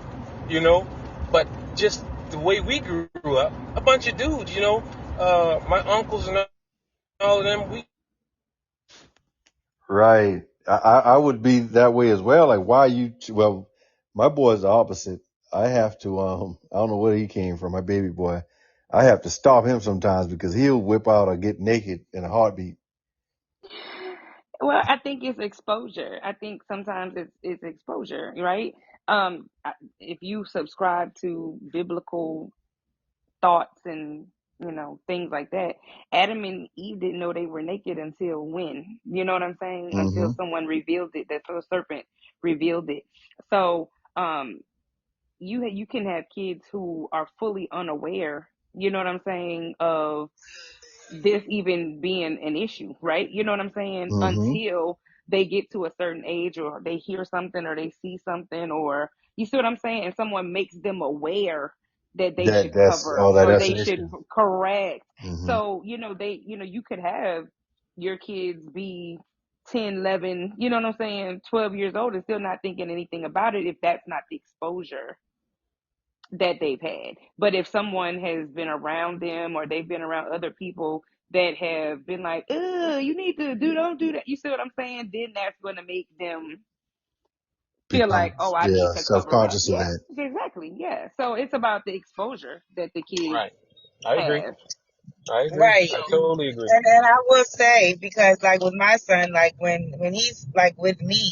you know. But just the way we grew up, a bunch of dudes, my uncles and all of them, Right. I would be that way as well. Like, why you, well, my boy's the opposite. I have to, I don't know where he came from, my baby boy. I have to stop him sometimes because he'll whip out or get naked in a heartbeat. Well, I think it's exposure. I think sometimes it's exposure, right? If you subscribe to biblical thoughts and things like that, Adam and Eve didn't know they were naked until when? You know what I'm saying? Until Mm-hmm. someone revealed it. That the serpent revealed it. So, you can have kids who are fully unaware. You know what I'm saying, of this even being an issue, right? You know what I'm saying? Mm-hmm. Until they get to a certain age, or they hear something, or they see something, or you see what I'm saying? And someone makes them aware that they should cover, or That's they an should issue. correct. Mm-hmm. So, you could have your kids be 10, 11, you know what I'm saying, 12 years old, and still not thinking anything about it, if that's not the exposure that they've had. But if someone has been around them, or they've been around other people that have been like, you need to don't do that. You see what I'm saying? Then that's going to make them feel Become, like, oh, I yeah, need to cover up. self-conscious of Yeah, that. exactly. Yeah. So it's about the exposure that the kids right. I agree. have. I agree. Right. I totally agree. And I will say, because like with my son, like when he's like with me,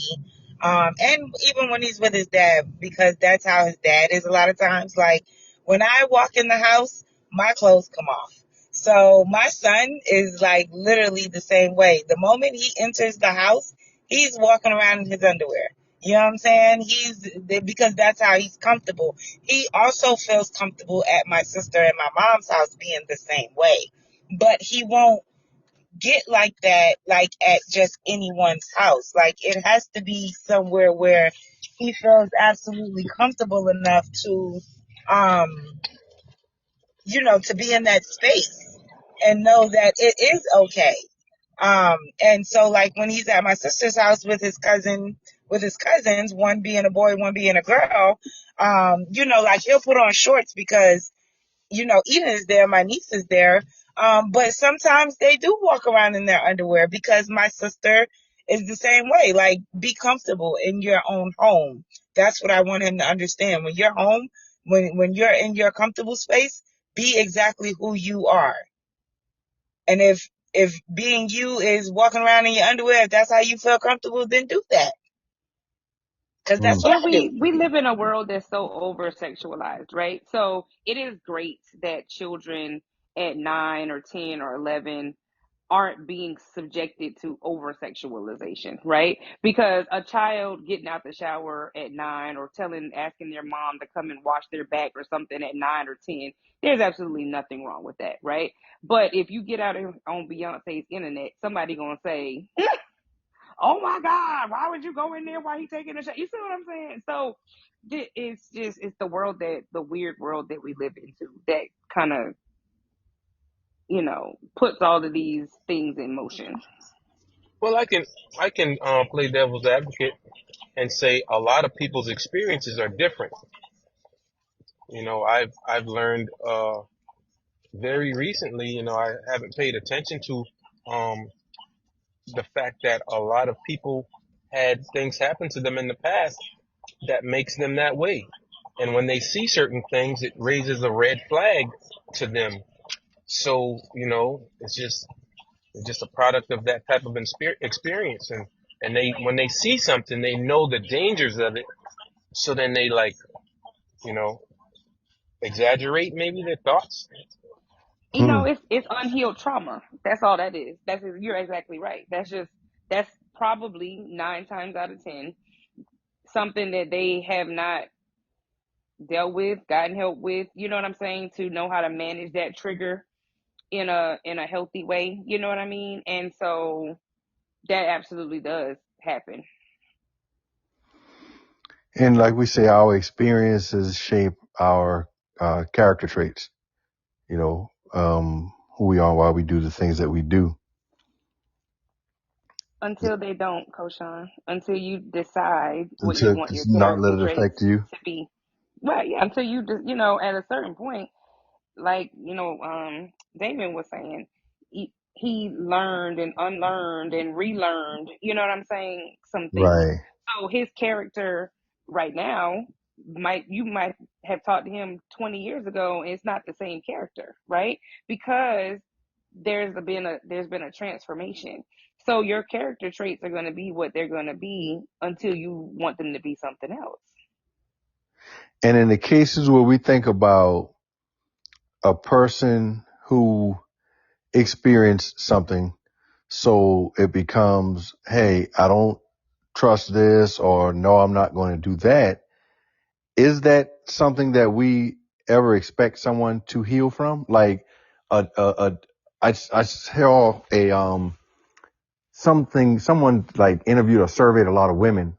And even when he's with his dad, because that's how his dad is a lot of times. Like when I walk in the house, my clothes come off. So my son is like literally the same way. The moment he enters the house, he's walking around in his underwear. You know what I'm saying? Because that's how he's comfortable. He also feels comfortable at my sister and my mom's house being the same way. But he won't get like that, like at just anyone's house. Like it has to be somewhere where he feels absolutely comfortable enough to, um, to be in that space and know that it is okay. And so like when he's at my sister's house with his cousins, one being a boy, one being a girl, like he'll put on shorts because Eden is there, my niece is there. But sometimes they do walk around in their underwear because my sister is the same way. Like, be comfortable in your own home. That's what I want him to understand. When you're home, when you're in your comfortable space, be exactly who you are. And if being you is walking around in your underwear, if that's how you feel comfortable, then do that. Because that's what And I do. we live in a world that's so over sexualized, right? So it is great that children at 9 or 10 or 11 aren't being subjected to over sexualization, right? Because a child getting out the shower at 9 or asking their mom to come and wash their back or something at 9 or 10, there's absolutely nothing wrong with that, right? But if you get out on Beyonce's internet, somebody gonna say, oh my God, why would you go in there while he's taking a shot? You see what I'm saying? So it's the weird world that we live into that kind of, puts all of these things in motion. Well, I can play devil's advocate and say a lot of people's experiences are different. I've learned very recently. I haven't paid attention to um, the fact that a lot of people had things happen to them in the past that makes them that way. And when they see certain things, it raises a red flag to them. So, it's just a product of that type of experience. And when they see something, they know the dangers of it. So then they you know, exaggerate maybe their thoughts. It's unhealed trauma. That's all that is. You're exactly right. That's probably 9 times out of 10 something that they have not dealt with, gotten help with. You know what I'm saying? To know how to manage that trigger in a healthy way. You know what I mean? And so that absolutely does happen. And like we say, our experiences shape our character traits, who we are, why we do the things that we do. Until they don't, Koshan. Until you decide what you Until want your just not let character it traits affect you. to be. Well, yeah, until you just, at a certain point, like, Damon was saying, he learned and unlearned and relearned, you know what I'm saying, some things. Right. So his character right now you might have talked to him 20 years ago and it's not the same character, right? Because there's been a transformation. So your character traits are going to be what they're going to be until you want them to be something else. And in the cases where we think about a person who experienced something, so it becomes, hey, I don't trust this, or no, I'm not going to do that. Is that something that we ever expect someone to heal from? Like, I saw someone like interviewed or surveyed a lot of women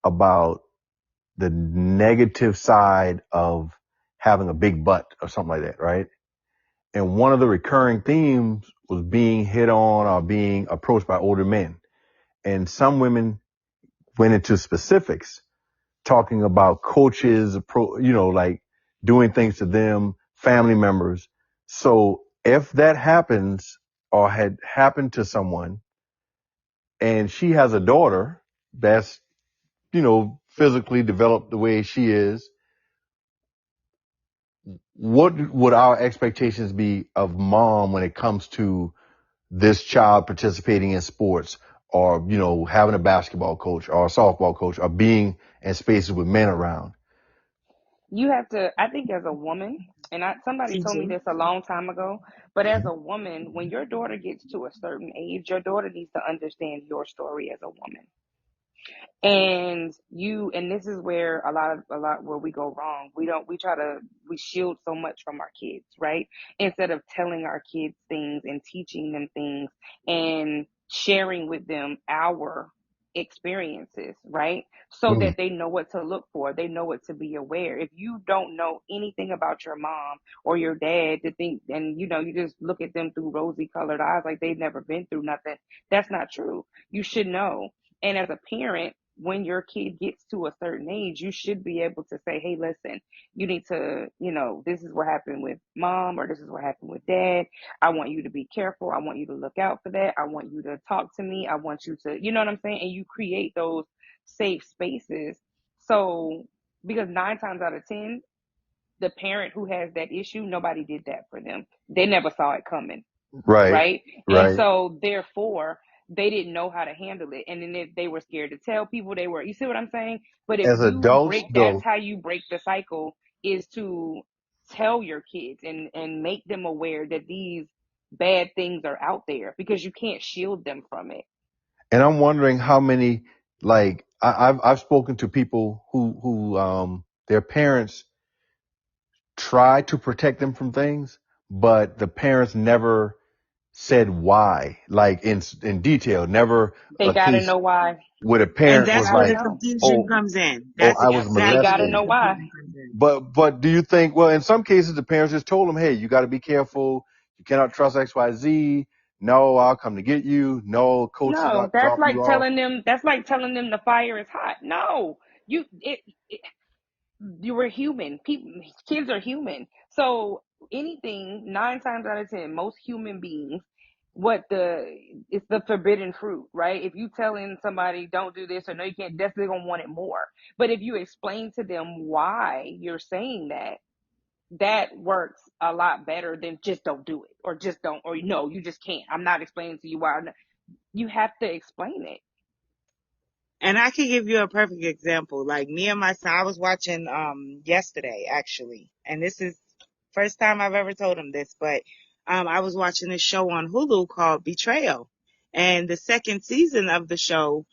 about the negative side of having a big butt or something like that, right? And one of the recurring themes was being hit on or being approached by older men. And some women went into specifics, talking about coaches, like doing things to them, family members. So if that happens or had happened to someone and she has a daughter that's, physically developed the way she is, what would our expectations be of mom when it comes to this child participating in sports or, you know, having a basketball coach or a softball coach or being in spaces with men around? You have to, I think as a woman, and somebody told me CJ. this a long time ago, but as a woman, when your daughter gets to a certain age, your daughter needs to understand your story as a woman. And this is where a lot where we go wrong. We shield so much from our kids, right? Instead of telling our kids things and teaching them things and sharing with them our experiences, right? So Mm. that they know what to look for, they know what to be aware. If you don't know anything about your mom or your dad to think, and you just look at them through rosy colored eyes like they've never been through nothing, that's not true. You should know. And as a parent, when your kid gets to a certain age, you should be able to say, hey, listen, you need to, this is what happened with mom, or this is what happened with dad. I want you to be careful. I want you to look out for that. I want you to talk to me. I want you to, you know what I'm saying? And you create those safe spaces. So, because 9 times out of 10, the parent who has that issue, nobody did that for them. They never saw it coming. Right. Right. And Right. so therefore they didn't know how to handle it. And then if they were scared to tell people, you see what I'm saying? But if As adults that's though, how you break the cycle, is to tell your kids and make them aware that these bad things are out there, because you can't shield them from it. and I'm wondering how many, like, I've spoken to people who, their parents try to protect them from things, but the parents never said why, like in detail, never They a got to case know why. where the And parent They was that's got where to the like, know. confusion oh, comes in. oh, That's I was They exactly got to where molested. know the why. confusion comes in. But do you think, well, in some cases, the parents just told them, hey, you got to be careful. You cannot trust XYZ. No, I'll come to get you. No, coach is No, not to drop you off. that's like telling them the fire is hot. No, you, you were human. Kids are human. So anything, 9 times out of 10, most human beings, it's the forbidden fruit, right? If you telling somebody don't do this or no, you can't, they're gonna want it more. But if you explain to them why you're saying that, that works a lot better than just don't do it, or just don't, or no, you just can't. I'm not explaining to you why. You have to explain it. And I can give you a perfect example. Like me and my son, I was watching yesterday actually, and this is first time I've ever told him this, but I was watching this show on Hulu called Betrayal, and the second season of the show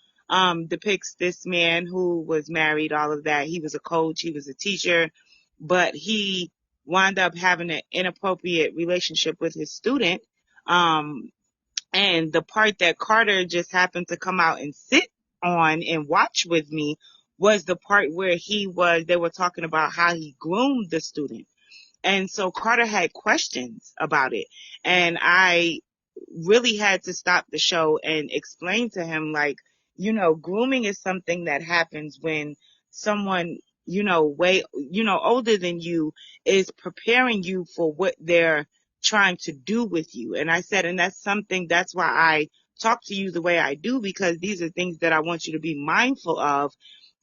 depicts this man who was married, all of that. He was a coach, he was a teacher, but he wound up having an inappropriate relationship with his student. Um, and the part that Carter just happened to come out and sit on and watch with me was the part where they were talking about how he groomed the student. And so Carter had questions about it. And I really had to stop the show and explain to him, like, grooming is something that happens when someone, way, older than you is preparing you for what they're trying to do with you. And I said, and that's why I talk to you the way I do, because these are things that I want you to be mindful of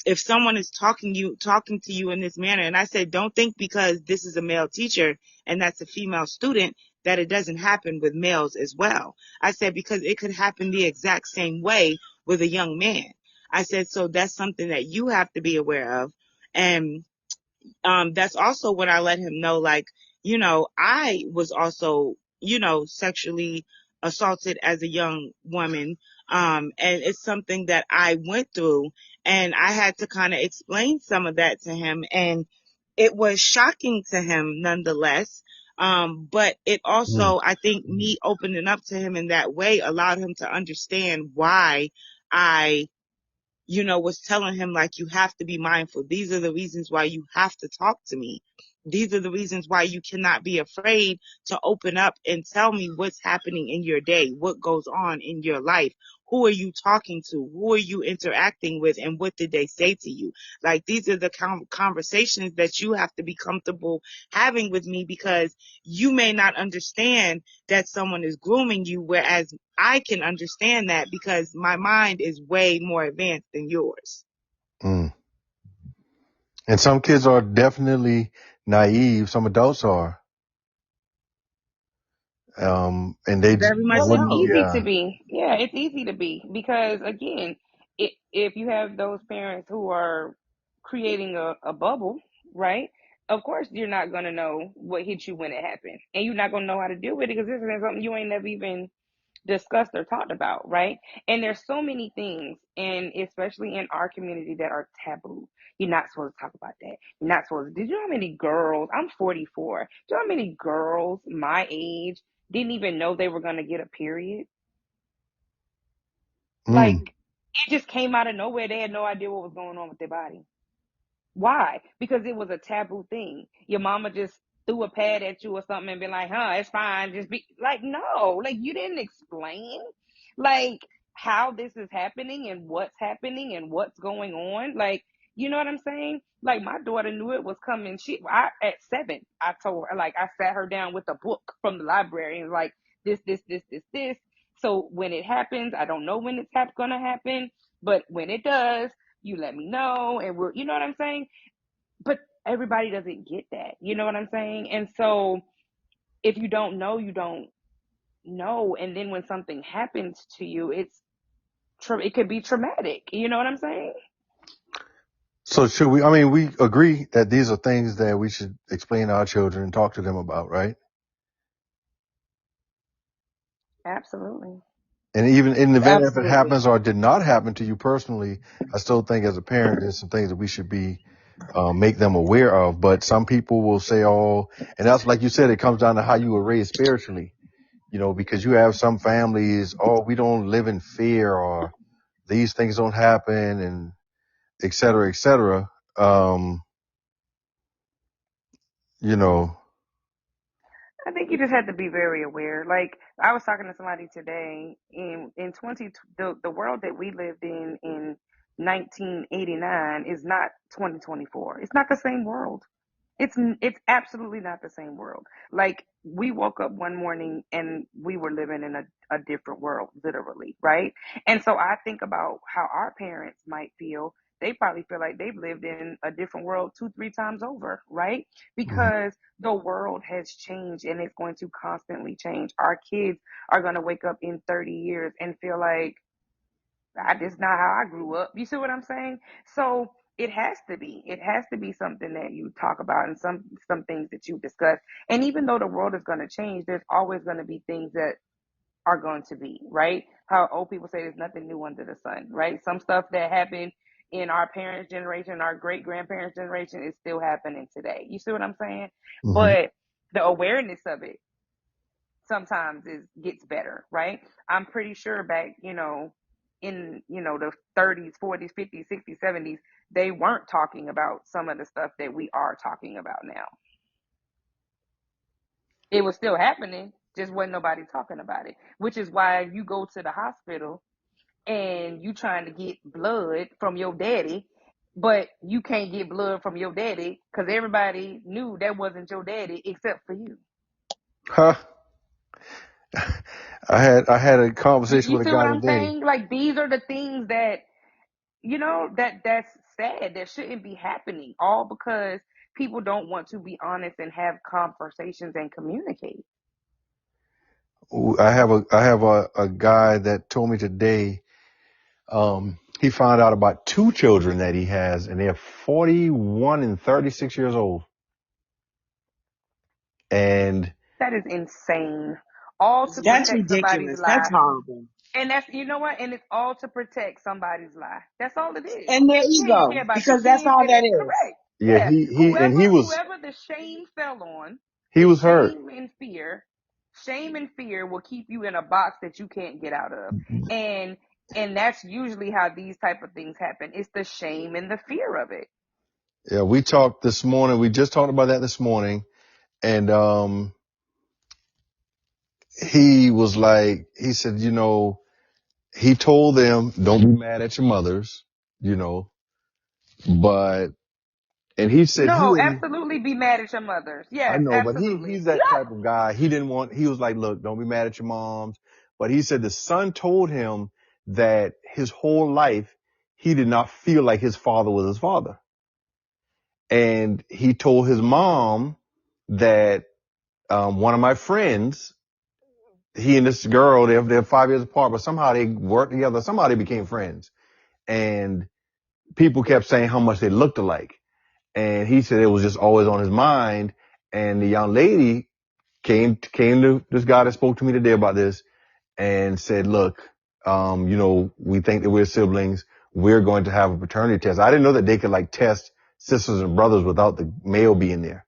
if someone is talking to you in this manner. And I said, don't think because this is a male teacher and that's a female student that it doesn't happen with males as well. I said, because it could happen the exact same way with a young man. I said, so that's something that you have to be aware of. And that's also when I let him know, like, I was also, sexually assaulted as a young woman. And it's something that I went through, and I had to kind of explain some of that to him, and it was shocking to him nonetheless. But it Mm. also, I think me opening up to him in that way allowed him to understand why I was telling him, like, you have to be mindful. These are the reasons why you have to talk to me. These are the reasons why you cannot be afraid to open up and tell me what's happening in your day, what goes on in your life. Who are you talking to? Who are you interacting with? And what did they say to you? Like, these are the conversations that you have to be comfortable having with me, because you may not understand that someone is grooming you, whereas I can understand that because my mind is way more advanced than yours. Mm. And some kids are definitely naive. Some adults are. And they Very much Well, it's wouldn't, so. easy yeah. to be. Yeah, it's easy to be because again, if you have those parents who are creating a bubble, right? Of course, you're not gonna know what hit you when it happened, and you're not gonna know how to deal with it because this is something you ain't never even discussed or talked about, right? And there's so many things, and especially in our community, that are taboo. You're not supposed to talk about that. You're not supposed to. Did you know how many girls? I'm 44. Do you know how many girls my age didn't even know they were gonna get a period? Like Mm, it just came out of nowhere. They had no idea what was going on with their body. Why? Because it was a taboo thing. Your mama just threw a pad at you or something and be like, huh, it's fine. Just be like, no, like you didn't explain like how this is happening and what's going on. Like, you know what I'm saying? Like my daughter knew it was coming. At 7, I told her, like, I sat her down with a book from the library and like this. So when it happens, I don't know when it's gonna happen, but when it does, you let me know and you know what I'm saying? But everybody doesn't get that. You know what I'm saying? And so if you don't know, you don't know. And then when something happens to you, it could be traumatic. You know what I'm saying? so should we, I mean, we agree that these are things that we should explain to our children and talk to them about, right? Absolutely. And even in the event if it Absolutely. happens or did not happen to you personally, I still think as a parent, there's some things that we should be, make them aware of. But some people will say, oh, and that's like you said, it comes down to how you were raised spiritually, because you have some families, oh, we don't live in fear or these things don't happen and et cetera, et cetera. Um, you know, I think you just have to be very aware. Like I was talking to somebody today in 20 the world that we lived in 1989 is not 2024. It's not the same world. It's absolutely not the same world. Like we woke up one morning and we were living in a different world, literally, right? And so I think about how our parents might feel. They probably feel like they've lived in a different world 2, 3 times over, right? mhm. Because the world has changed and it's going to constantly change. Our kids are going to wake up in 30 years and feel like that's not how I grew up. You see what I'm saying? So it has to be something that you talk about and some things that you discuss. And even though the world is going to change, there's always going to be things that are going to be, right? How old people say there's nothing new under the sun, right? Some stuff that happened in our parents' generation, our great grandparents' generation is still happening today. You see what I'm saying? Mhm. But the awareness of it sometimes gets better, right? I'm pretty sure back, in the 30s, 40s, 50s, 60s, 70s, they weren't talking about some of the stuff that we are talking about now. It was still happening, just wasn't nobody talking about it. Which is why you go to the hospital and you trying to get blood from your daddy, but you can't get blood from your daddy because everybody knew that wasn't your daddy except for you. Huh. I had a You, conversation you with a see what guy I'm today. saying? Like these are the things that that's sad. That shouldn't be happening. All because people don't want to be honest and have conversations and communicate. I have a guy that told me today, he found out about 2 children that he has and they're 41 and 36 years old. And That is insane. All to That's protect somebody's ridiculous. That's life. horrible. And that's, you know what? And it's all to protect somebody's life. That's all it is. And their He ain't ego, care about your because that's kids. all And that it is. correct. yeah, Yeah. he was, Whoever the shame fell on, he the was hurt. shame and fear will keep you in a box that you can't get out of. And that's usually how these type of things happen. It's the shame and the fear of it. Yeah, we talked this morning. We just talked about that this morning. And, he was like, he said, he told them, don't be mad at your mothers, you know, but, and he said he No, didn't, absolutely be mad at your mothers. I Yes, know, but absolutely. he's that type of guy. He was like, look, don't be mad at your moms. But he said the son told him that his whole life, he did not feel like his father was his father. And he told his mom that, one of my friends he and this girl, they're 5 years apart, but somehow they worked together. Somehow they became friends. And people kept saying how much they looked alike. And he said it was just always on his mind. And the young lady came to this guy that spoke to me today about this and said, look, we think that we're siblings. We're going to have a paternity test. I didn't know that they could like test sisters and brothers without the male being there.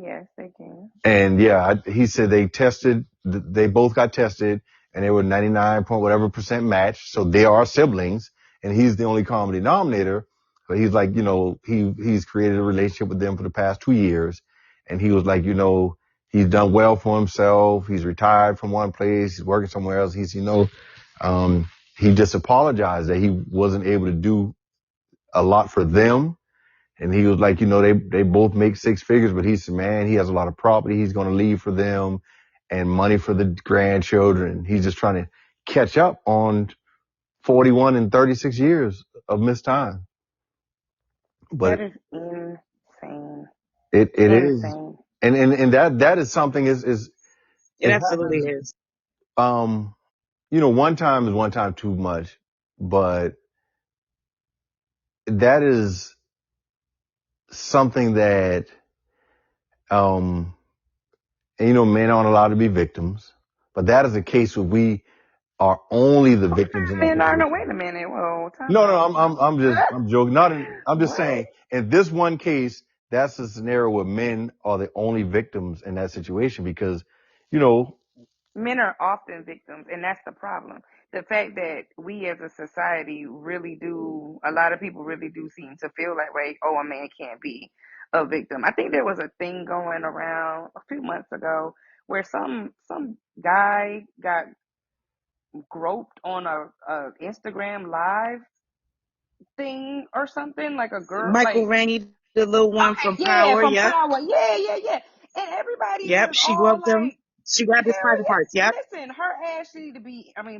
Yes, they can. And yeah, he said they both got tested and they were 99 point whatever percent match. So they are siblings and he's the only common denominator. But he's like, he's created a relationship with them for the past 2 years. And he was like, he's done well for himself. He's retired from one place. He's working somewhere else. He just apologized that he wasn't able to do a lot for them. And he was like, they both make 6 figures, but he said, man, he has a lot of property he's going to leave for them and money for the grandchildren. He's just trying to catch up on 41 and 36 years of missed time. But that is insane. it is. Insane. And that is something It absolutely is. One time is one time too much, but that is something that, men aren't allowed to be victims, but that is a case where we are only the victims in that situation. No, wait a minute. Whoa, I'm joking. I'm just saying, in this one case, that's a scenario where men are the only victims in that situation because, men are often victims, and that's the problem. The fact that we as a society a lot of people really do seem to feel like, wait, a man can't be a victim. I think there was a thing going around a few months ago where some guy got groped on a Instagram live thing or something, like a girl, Michael Rainey, the little one from Power, from Power, yeah, and everybody yep, she groped him. She grabbed his private parts. Yep. Listen, her ass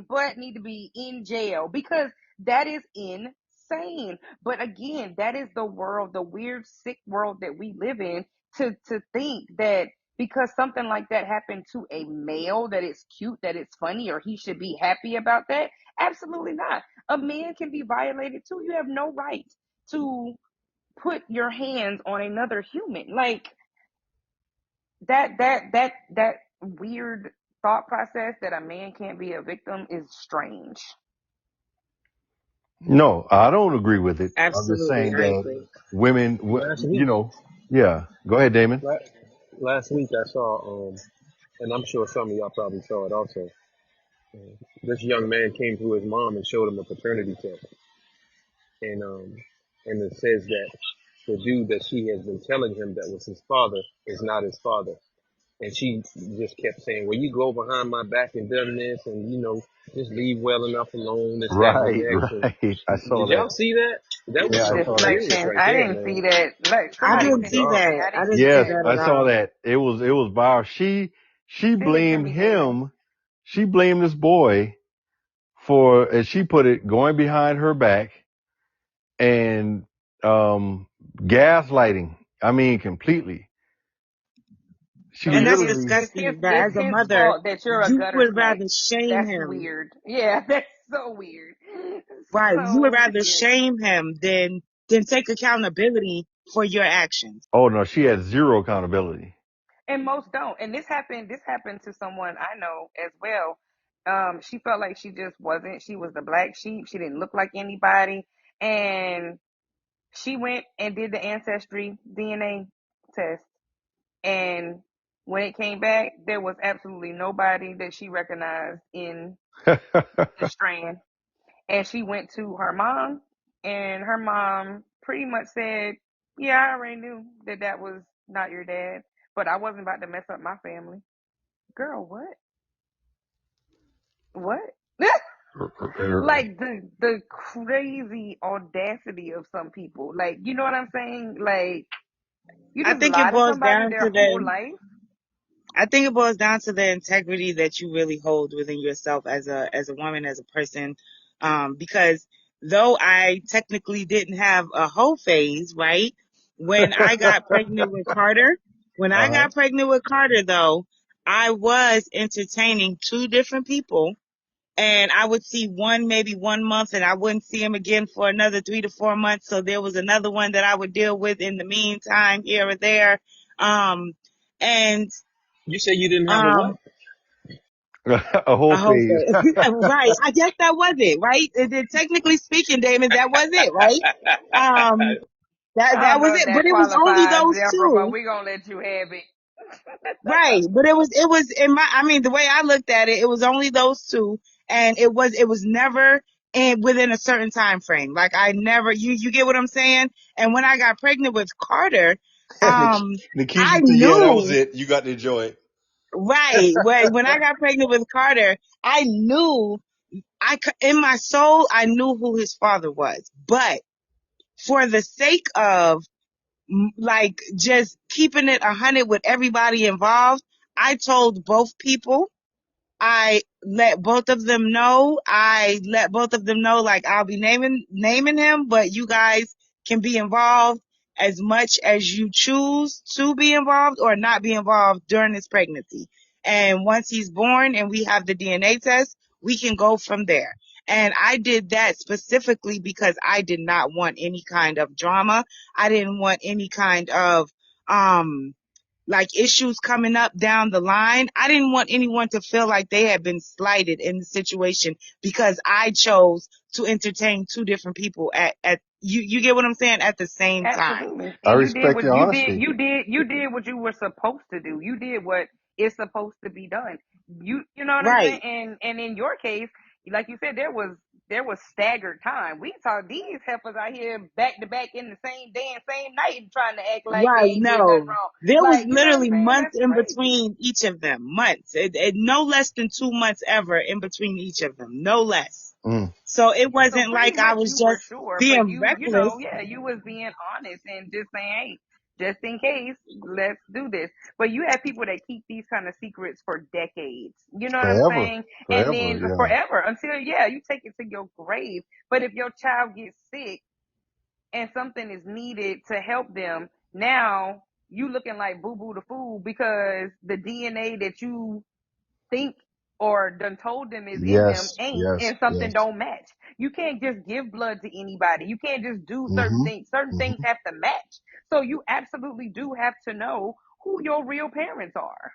butt need to be in jail because that is insane. But again, that is the world, the weird, sick world that we live in. To think that because something like that happened to a male, that it's cute, that it's funny, or he should be happy about that. Absolutely not. A man can be violated too. You have no right to put your hands on another human. Like that weird thought process that a man can't be a victim is strange. No, I don't agree with it. Absolutely, I'm just saying that women, yeah. Go ahead, Damon. Last week I saw, and I'm sure some of y'all probably saw it also. This young man came to his mom and showed him a paternity test, and it says that the dude that she has been telling him that was his father is not his father. And she just kept saying, well, you go behind my back and done this and, just leave well enough alone. Right. I saw that. Did y'all see that? That was deflection. I didn't see that. I didn't see that. Yes, I saw that. It was viral. She blamed him. She blamed this boy for, as she put it, going behind her back and gaslighting. I mean, completely. And that's disgusting. But as a mother, you would rather shame him. That's weird. Yeah, that's so weird. Right. You would rather shame him than take accountability for your actions. Oh no, she had zero accountability. And most don't. And this happened to someone I know as well. She felt like she just wasn't. She was the black sheep. She didn't look like anybody. And she went and did the ancestry DNA test. And when it came back, there was absolutely nobody that she recognized in the strand. And she went to her mom, and her mom pretty much said, yeah, I already knew that was not your dad, but I wasn't about to mess up my family. Girl, what? Like the crazy audacity of some people. Like, you know what I'm saying? Like, you just lie to somebody their whole life. I think it boils down to the integrity that you really hold within yourself as a woman, as a person. Because though I technically didn't have a whole phase, right? When I got pregnant with Carter, though, I was entertaining two different people, and I would see one maybe 1 month, and I wouldn't see him again for another 3 to 4 months. So there was another one that I would deal with in the meantime, here or there. Um, and You say you didn't have a what? um, A whole I hope phase. that, right. I guess that was it, right? Technically speaking, Damon, that was it, right? Um, I that don't was know if it, that but it was only qualifies, those Deborah, but two. we're gonna let you have it. Right. But it was in my, I mean, the way I looked at it, it was only those two, and it was never within a certain time frame. Like I never, you get what I'm saying? And when I got pregnant with Carter, I Nikisha said, "Yeah, that was knew, it. You got to enjoy it." right. When I got pregnant with Carter, I knew in my soul, I knew who his father was, but for the sake of like just keeping it 100 with everybody involved, I told both people. I let both of them know. I let both of them know, like, I'll be naming him, but you guys can be involved as much as you choose to be involved or not be involved during this pregnancy. And once he's born and we have the DNA test, we can go from there. And I did that specifically because I did not want any kind of drama. I didn't want any kind of, um, like issues coming up down the line. I didn't want anyone to feel like they had been slighted in the situation because I chose to entertain two different people at you get what I'm saying, at the same time. Absolutely. I And you did respect what your honesty. you did what you were supposed to do. You did what is supposed to be done. You know what I'm saying? Right. And in your case, like you said, there was staggered time. We saw these heifers out here back to back in the same day and same night and trying to act like they Right. ain't did nothing No. wrong. There was Like, you know what I'm literally saying? months That's in crazy. between each of them. Months. No less than 2 months ever in between each of them. No less. Mm. So it So wasn't pretty like I much was you were just sure, but being reckless. yeah, you was being honest and just saying, hey, just in case, let's do this. But you have people that keep these kind of secrets for decades. You know what I'm Forever. saying? And Forever. then Yeah. forever until, yeah, you take it to your grave. But if your child gets sick and something is needed to help them, now you looking like boo boo the fool because the DNA that you think or done told them is in them Yes. ain't, Yes. and something Yes. don't match. You can't just give blood to anybody. You can't just do certain Mm-hmm. things. Certain things Mm-hmm. have to match. So you absolutely do have to know who your real parents are.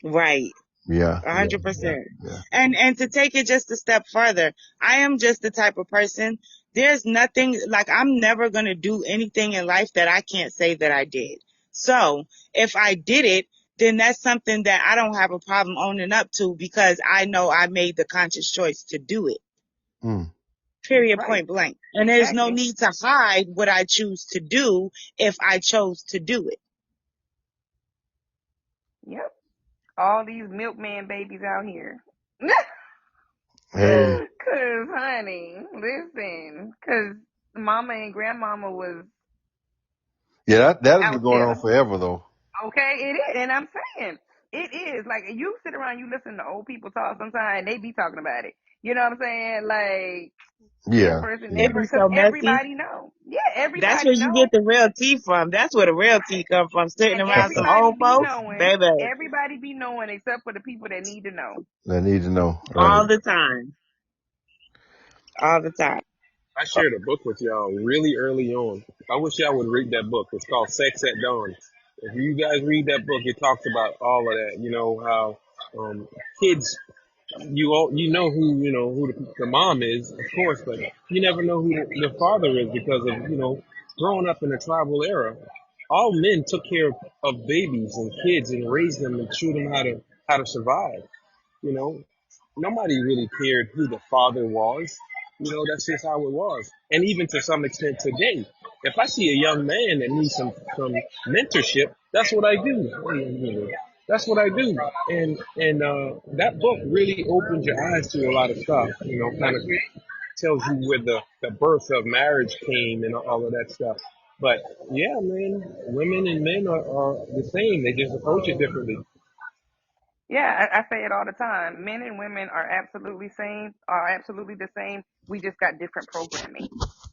Right. Yeah. A Yeah. hundred Yeah. percent. Yeah. And to take it just a step further, I am just the type of person, there's nothing, like, I'm never going to do anything in life that I can't say that I did. So if I did it, then that's something that I don't have a problem owning up to because I know I made the conscious choice to do it. Mm. Period, Right. point blank. And there's no Exactly. need to hide what I choose to do if I chose to do it. Yep. All these milkman babies out here. Hey. Cause honey, listen, cause mama and grandmama was Yeah. That has been out going on there. forever, though. Okay, it is, and I'm saying it is. Like you sit around, you listen to old people talk. Sometimes they be talking about it. You know what I'm saying? Like this Yeah. person, Yeah. It'd be because so messy. everybody know. Yeah, That's where everybody you get know, the real tea from. That's where the real tea right? come from. Sitting And around some everybody old be folks, knowing. baby, Everybody be knowing, except for the people that need to know. I need to know. Right. all the time, all the time. I shared a book with y'all really early on. I wish y'all would read that book. It's called Sex at Dawn. If you guys read that book, it talks about all of that. You know how kids, you know who the mom is, of course, but you never know who the father is because of growing up in a tribal era. All men took care of babies and kids and raised them and showed them how to survive. You know, nobody really cared who the father was. That's just how it was. And even to some extent today, if I see a young man that needs some mentorship, that's what I do. That's what I do. And that book really opens your eyes to a lot of stuff. Kind of tells you where the birth of marriage came and all of that stuff. But yeah, man, women and men are the same. They just approach it differently. Yeah, I say it all the time. Men and women are absolutely the same. We just got different programming.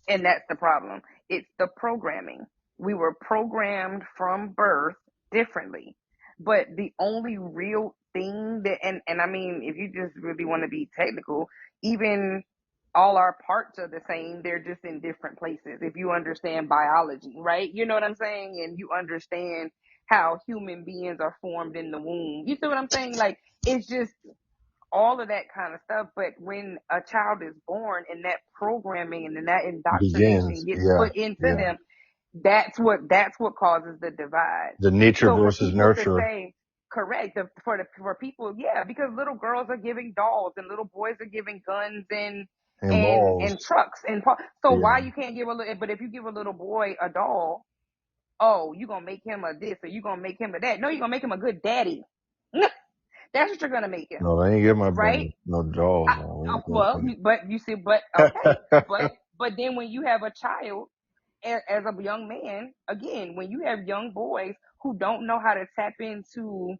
And that's the problem. It's the programming. We were programmed from birth differently. But the only real thing that, and I mean, if you just really want to be technical, even all our parts are the same. They're just in different places. If you understand biology, right? You know what I'm saying? And you understand how human beings are formed in the womb. You see what I'm saying? Like, it's just all of that kind of stuff. But when a child is born and that programming and then that indoctrination Begins. gets Yeah. put into Yeah. them, that's what causes the divide. The nature So for versus people to nurture say correct for people, yeah, because little girls are giving dolls and little boys are giving guns and and and balls. and trucks and so Yeah. why you can't give a little, but if you give a little boy a doll, oh, you gonna make him a this or you gonna make him a that. No, you're gonna make him a good daddy. That's what you're gonna make him, No, I ain't get my right? brother no dolls. I, No, I well, ain't but you see, but okay, but then when you have a child as a young man, again, when you have young boys who don't know how to tap into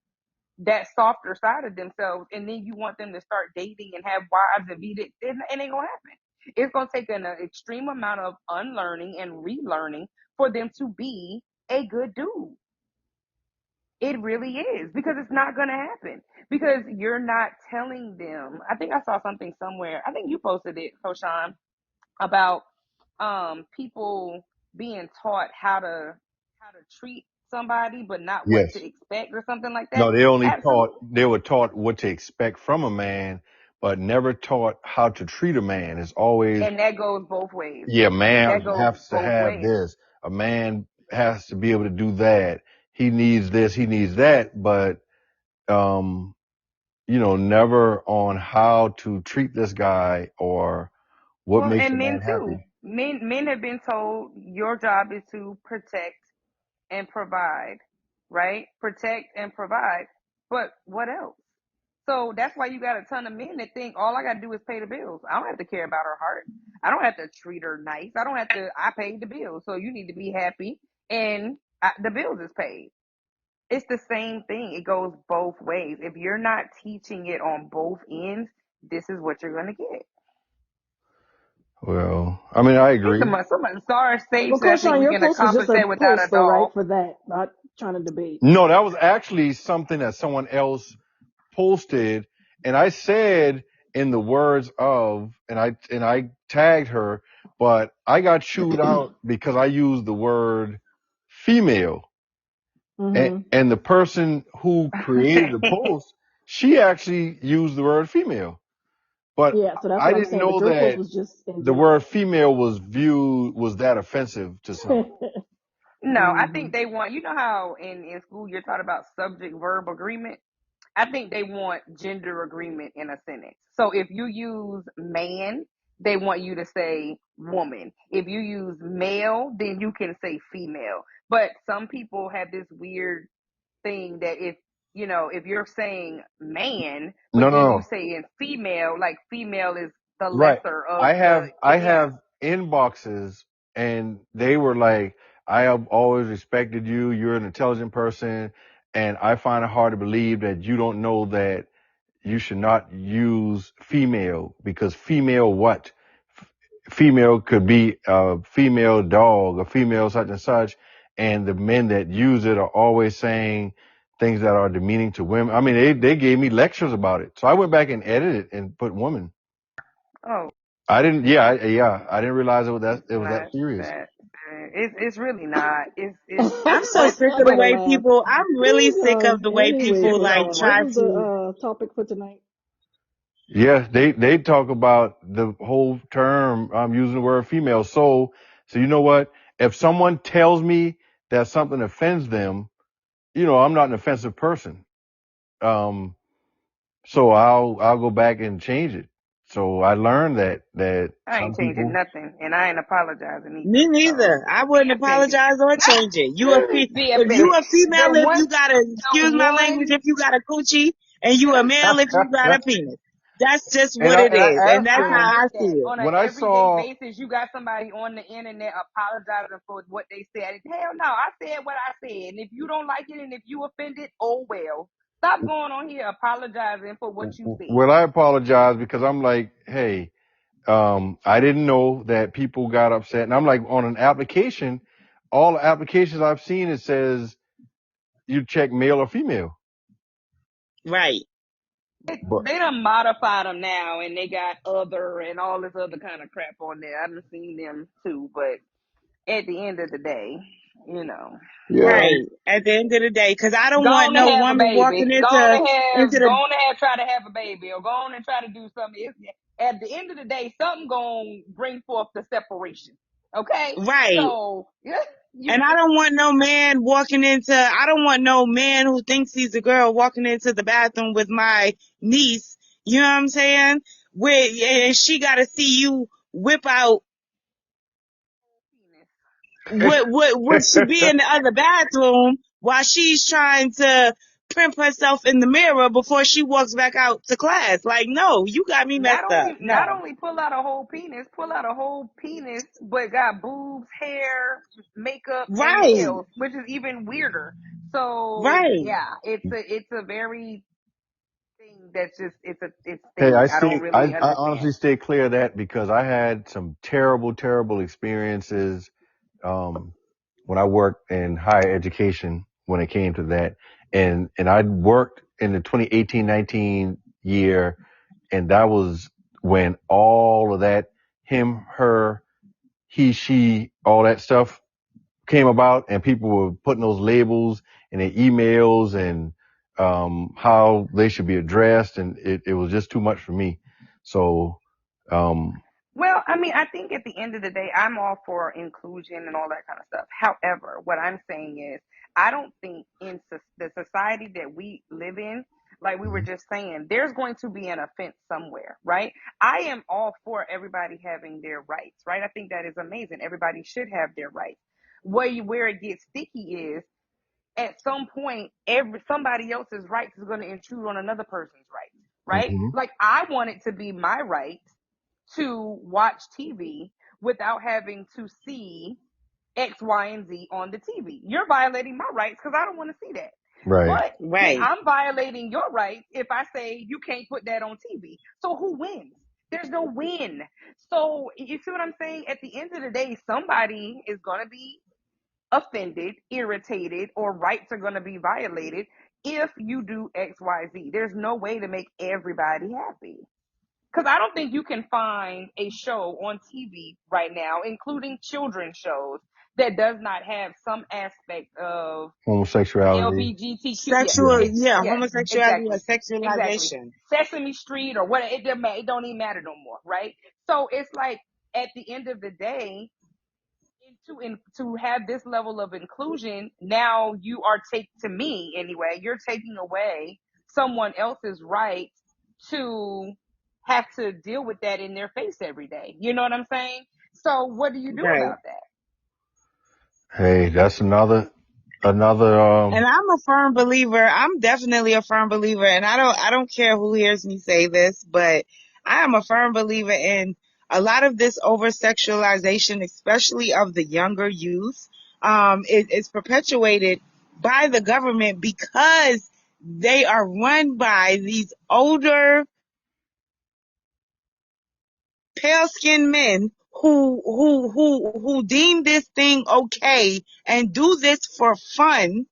that softer side of themselves, and then you want them to start dating and have wives and be it ain't gonna happen. It's gonna take an extreme amount of unlearning and relearning for them to be a good dude. It really is, because it's not going to happen because you're not telling them. I think I saw something somewhere. I think you posted it, Koshan, about people being taught how to treat somebody but not what yes. to expect or something like that. No, they Absolutely. were taught what to expect from a man, but never taught how to treat a man. It's always, And that goes both ways. yeah, That man goes has to both have ways. this. A man has to be able to do that. He needs this, he needs that, but, um, never on how to treat this guy or what Well, makes a and men man too. happy. Men have been told your job is to protect and provide, right? Protect and provide. But what else? So that's why you got a ton of men that think all I got to do is pay the bills. I don't have to care about her heart. I don't have to treat her nice. I paid the bills. So you need to be happy and the bills is paid. It's the same thing. It goes both ways. If you're not teaching it on both ends, this is what you're going to get. Well, I mean, I agree. Somebody, sorry, Sage Well, said I think Koshan, we your can post was accomplish just a that without a post, though, right? doll. For that, not trying to debate. No, that was actually something that someone else posted, and I said in the words of, and I tagged her, but I got chewed out because I used the word female, Hmm. and the person who created the post, she actually used the word female, but Yeah, so that's I what I'm didn't saying. But know your post that was just in the general. word female was that offensive to some. No, I Hmm. think they want, you know how in school you're taught about subject verb agreement? I think they want gender agreement in a sentence. So if you use man, they want you to say woman. If you use male, then you can say female. But some people have this weird thing that if you're saying man, No, but no, then you no. say in female, like female is the Right. lesser of I the have I yeah. have inboxes and they were like, I have always respected you. You're an intelligent person, and I find it hard to believe that you don't know that you should not use female because female what? Female could be a female dog, a female such and such, and the men that use it are always saying things that are demeaning to women. I mean, they gave me lectures about it. So I went back and edited and put woman. Oh, I didn't. Yeah. I didn't realize it was that not serious. that. It's really not. It's I'm so but sick I of the but gotta way laugh. people, I'm really sick of the way Anyway, people like Koshan, what try was to, the topic for tonight? Yeah, they talk about the whole term. I'm using the word female. So you know what? If someone tells me that something offends them, I'm not an offensive person. Um, so I'll go back and change it. So I learned that I ain't some changing people. nothing, and I ain't apologizing me either. So neither. I be wouldn't offended. apologize or change it. Be If you offended. a The female, if one, you got a, the excuse my language, one. if you got a coochie, and you a male if you got a penis. That's just and what I it and I is. And asked that's I how them I get see that. it. On an when I everyday saw. basis, you got somebody on the internet apologizing for what they said. Hell no, I said what I said. And if you don't like it and if you offended, oh well. Stop going on here apologizing for what you said. Well, I apologize because I'm like, hey, I didn't know that people got upset, and I'm like, on an application, all the applications I've seen, it says you check male or female. Right. But They done modified them now, and they got other and all this other kind of crap on there. I done seen them too, but at the end of the day, you know, yeah, Right. At the end of the day, because I don't go want on and no have a woman walking baby. Go on and into go the on and have try to have a baby, or go on and try to do something. At the end of the day, something gonna bring forth the separation. Okay, right. so yeah, you And I don't want no man I don't want no man who thinks he's a girl walking into the bathroom with my niece. You know what I'm saying? And she got to see you whip out what should be in the other bathroom while she's trying to primp herself in the mirror before she walks back out to class. Like, no, you got me not messed up. not No. only pull out a whole penis, but got boobs, hair, makeup, and Right. nails, which is even weirder. So Right. yeah, it's a very thing that's just it's hey, thing. I don't really I understand. honestly stay clear of that because I had some terrible, terrible experiences um, when I worked in higher education when it came to that, and I worked in the 2018-19 year, and that was when all of that him, her, he, she, all that stuff came about, and people were putting those labels in their emails and how they should be addressed, and it was just too much for me. So um Well, I mean, I think at the end of the day, I'm all for inclusion and all that kind of stuff. However, what I'm saying is, I don't think in the society that we live in, like we were mhm, just saying, there's going to be an offense somewhere, right? I am all for everybody having their rights, right? I think that is amazing. Everybody should have their rights. Where it gets sticky is at some point somebody else's rights is going to intrude on another person's rights, right? mhm, Like I want it to be my right to watch TV without having to see X, Y, and Z on the TV. You're violating my rights because I don't want to see that. right. But then Right. I'm violating your rights if I say you can't put that on TV. So who wins? There's no win. So you see what I'm saying? At the end of the day, somebody is going to be offended, irritated, or rights are going to be violated if you do X, Y, Z. There's no way to make everybody happy. Because I don't think you can find a show on TV right now, including children's shows, that does not have some aspect of Homosexuality. LBGTQ. Yeah, Yeah. Yeah, yeah, homosexuality or exactly, exactly. sexualization. Sesame Street or what? It don't even matter no more, right? So it's like at the end of the day, to have this level of inclusion, now you are to me anyway, you're taking away someone else's right to have to deal with that in their face every day. You know what I'm saying? So what do you do Right. about that? Hey, that's another And I'm a firm believer. I'm definitely a firm believer, and I don't care who hears me say this, but I am a firm believer in a lot of this over sexualization, especially of the younger youth. It's perpetuated by the government because they are run by these older, pale-skinned men who deem this thing okay and do this for fun,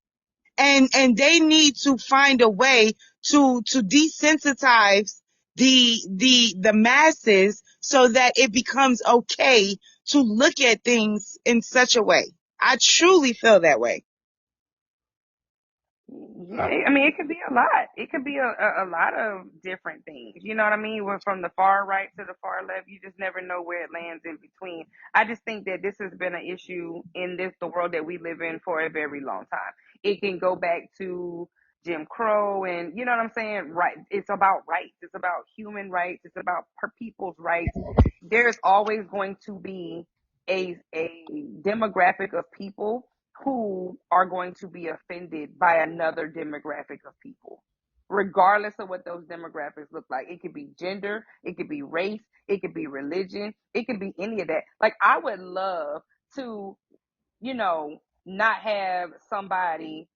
and they need to find a way to desensitize the masses so that it becomes okay to look at things in such a way. I truly feel that way. Yeah, I mean, it could be a lot. It could be a lot of different things. You know what I mean? From the far right to the far left, you just never know where it lands in between. I just think that this has been an issue in the world that we live in for a very long time. It can go back to Jim Crow, and you know what I'm saying? Right. It's about rights. It's about human rights. It's about people's rights. There's always going to be a demographic of people who are going to be offended by another demographic of people, regardless of what those demographics look like. It could be gender, it could be race, it could be religion, it could be any of that. Like, I would love to, not have somebody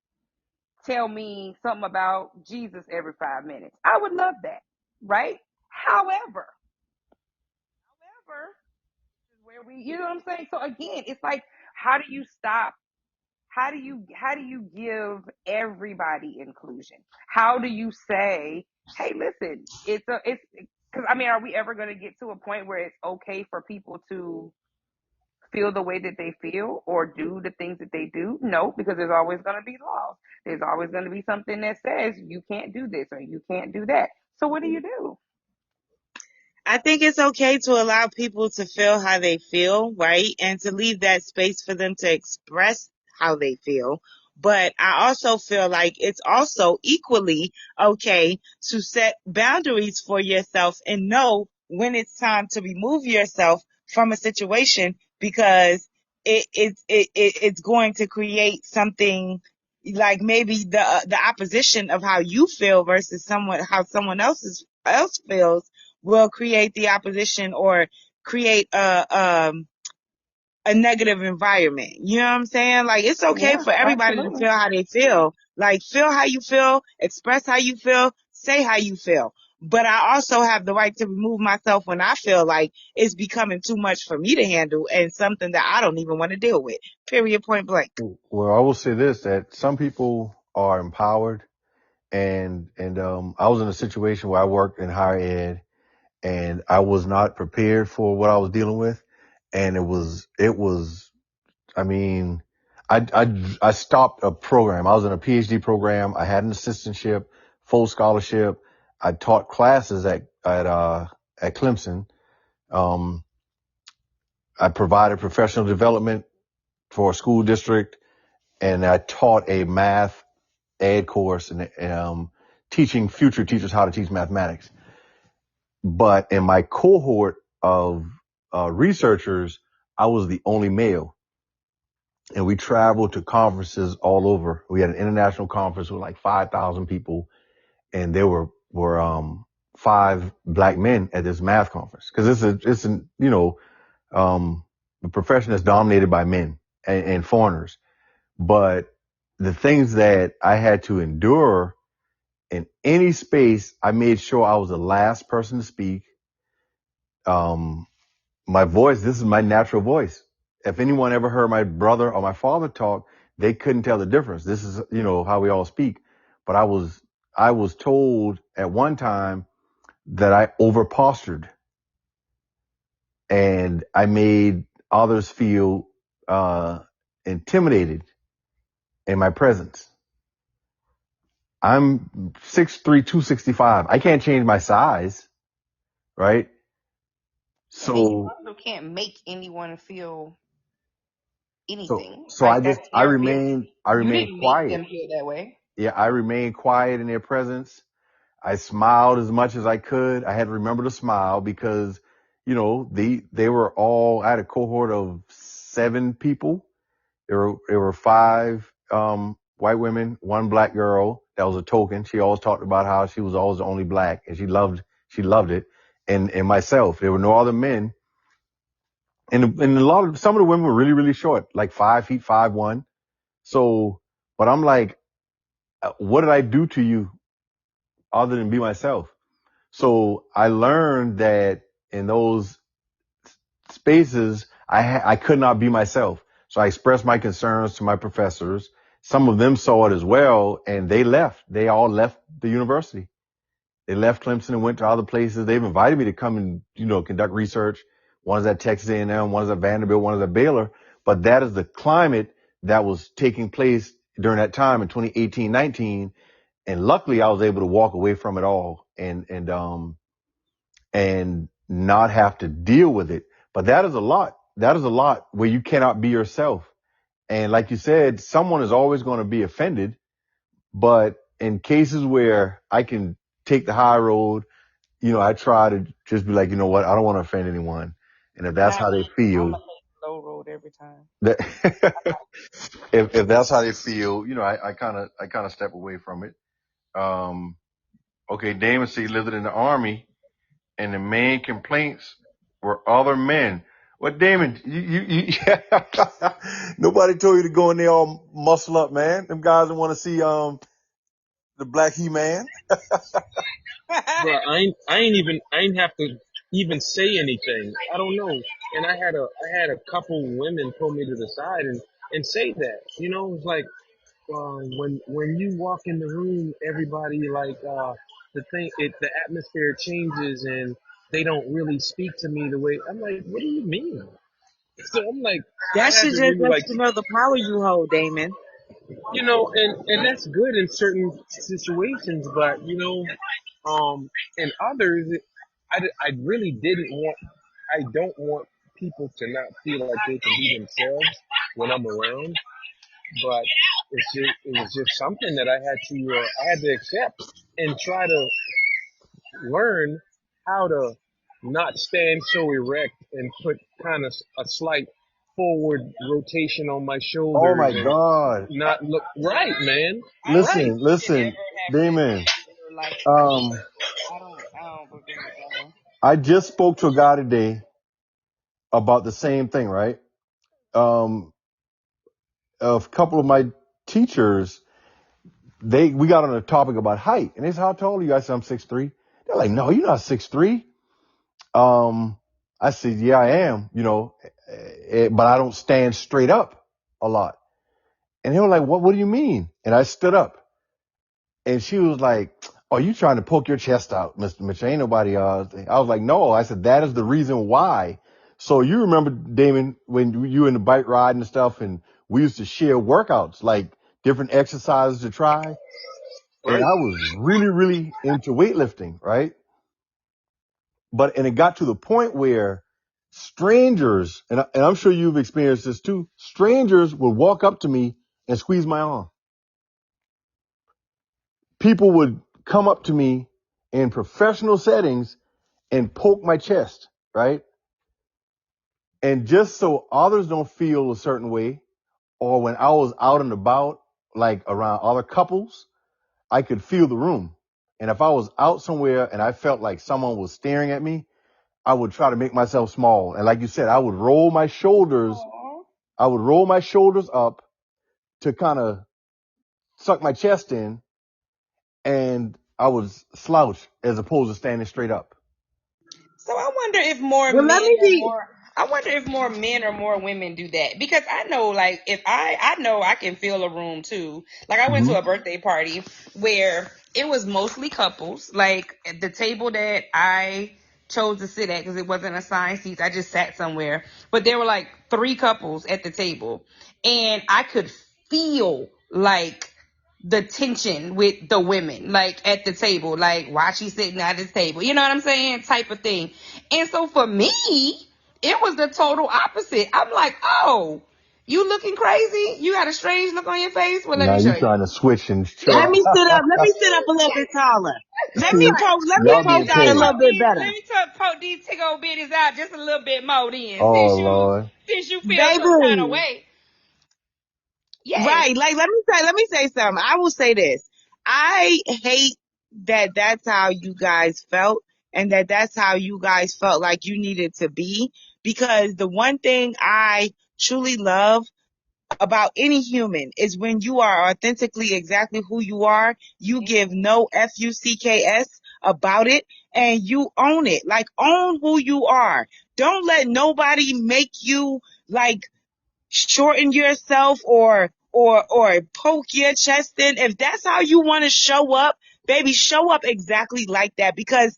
tell me something about Jesus every 5 minutes. I would love that, right? However, this is where you know what I'm saying? So again, it's like, how do you stop how do you give everybody inclusion? How do you say, hey, listen, it's because I mean, are we ever going to get to a point where it's okay for people to feel the way that they feel or do the things that they do? No, because there's always going to be laws. There's always going to be something that says you can't do this or you can't do that. So what do you do? I think it's okay to allow people to feel how they feel, right? And to leave that space for them to express how they feel. But I also feel like it's also equally okay to set boundaries for yourself and know when it's time to remove yourself from a situation, because it's going to create something like maybe the opposition of how you feel versus how someone else feels will create the opposition or create a negative environment. You know what I'm saying? Like, it's okay Yeah, for everybody to absolutely. feel how they feel. Like, feel how you feel, express how you feel, say how you feel. But I also have the right to remove myself when I feel like it's becoming too much for me to handle and something that I don't even want to deal with. Period, point blank. Well, I will say this, that some people are empowered, and I was in a situation where I worked in higher ed, and I was not prepared for what I was dealing with. And it was, I mean, I stopped a program. I was in a PhD program. I had an assistantship, full scholarship. I taught classes at Clemson. Um, I provided professional development for a school district, and I taught a math ed course and teaching future teachers how to teach mathematics. But in my cohort of researchers, I was the only male, and we traveled to conferences all over. We had an international conference with like 5,000 people, and there were 5 black men at this math conference, because the profession is dominated by men and foreigners. But the things that I had to endure in any space, I made sure I was the last person to speak. My voice, this is my natural voice. If anyone ever heard my brother or my father talk, they couldn't tell the difference. This is, how we all speak. But I was told at one time that I over postured, and I made others feel, intimidated in my presence. I'm 6'3", 265. I can't change my size, right? And then you So, also can't make anyone feel so, anything. so Like, that's I their ability. You remained didn't make quiet. them feel that way. Yeah, I remained quiet in their presence. I smiled as much as I could. I had to remember to smile because, they were all, I had a cohort of 7 people. There were 5, white women, 1 black girl. That was a token. She always talked about how she was always the only black, and she loved it. And myself, there were no other men. And some of the women were really, really short, like 5 feet, 5'1". So, but I'm like, what did I do to you other than be myself? So I learned that in those spaces, I could not be myself. So I expressed my concerns to my professors. Some of them saw it as well, and they left. They all left the university. They left Clemson and went to other places. They've invited me to come and, conduct research. One is at Texas A&M, one is at Vanderbilt, one is at Baylor. But that is the climate that was taking place during that time in 2018-19. And luckily I was able to walk away from it all and not have to deal with it. But that is a lot. That is a lot where you cannot be yourself. And like you said, someone is always going to be offended. But in cases where I can take the high road, I try to just be like, you know what? I don't want to offend anyone. And if that's Not how they me. I'm feel, gonna take the low road every time. that if that's how they feel, I kind of step away from it. Okay. Damon said he lived in the Army, and the main complaints were other men. Well, Damon, nobody told you to go in there all muscle up, man. Them guys that want to see, the Black He-Man. Bro, I ain't have to even say anything. I don't know. And I had a couple women pull me to the side, and say that. It's like when you walk in the room, everybody like the atmosphere changes and they don't really speak to me the way I'm like. What do you mean? So I'm like, That I had should to just really let like, you know the power you hold, Damon. and that's good in certain situations, but in others, I really didn't want. I don't want people to not feel like they can be themselves when I'm around. But it was just something that I had to accept and try to learn how to not stand so erect and put kind of a slight forward rotation on my Oh shoulders my and God. not look right, man. I don't Right. think Listen, you should listen, ever have that Damon. like Um, I don't agree with that one. I just spoke to a guy today about the same thing, right? Um, a couple of my teachers, we got on a topic about height, and they said, "How tall are you?" I said, "I'm 6'3". They're like, "No, you're not 6'3". I said, "Yeah, I am, but I don't stand straight up a lot." And they were like, "What do you mean?" And I stood up. And she was like, "Are you trying to poke your chest out, Mr. Mitchell? Ain't nobody, I was like, "No." I said, "That is the reason why." So you remember, Damon, when you were in the bike ride and stuff, and we used to share workouts, like different exercises to try. And Right. I was really, really into weightlifting, right? And it got to the point where strangers, and I'm sure you've experienced this too, strangers would walk up to me and squeeze my arm. People would come up to me in professional settings and poke my chest, right? And just so others don't feel a certain way, or when I was out and about, like around other couples, I could feel the room. And if I was out somewhere and I felt like someone was staring at me, I would try to make myself small. And like you said, I would roll my shoulders. Aw. I would roll my shoulders up to kind of suck my chest in, and I would slouch as opposed to standing straight up. So I wonder if more Well, let men me or be more I wonder if more men or more women do that because I know like if I know I can feel a room too. Like I went Hmm. to a birthday party where it was mostly couples. Like at the table that I chose to sit at because it wasn't assigned seats. I just sat somewhere. But there were like 3 couples at the table and I could feel like the tension with the women, like at the table, like why she sitting at this table, you know what I'm saying? Type of thing. And so for me, it was the total opposite. I'm like, oh, you looking crazy? You got a strange look on your face? Well, let Now me you show you. trying to switch and let show. me sit up. Let me sit up a little bit taller. Let me Right. me Y'all poke being out a petty. little bit better, Let me poke these tick old bitties out just a little bit more then. Oh Lord. Since you feel some kind of baby. way. Yes. Right. Like let me say something. I will say this. I hate that that's how you guys felt and that that's how you guys felt like you needed to be because the one thing I truly love about any human is when you are authentically exactly who you are, you give no fucks about it and you own it. Like own who you are. Don't let nobody make you like shorten yourself or poke your chest in. If that's how you want to show up, baby, show up exactly like that because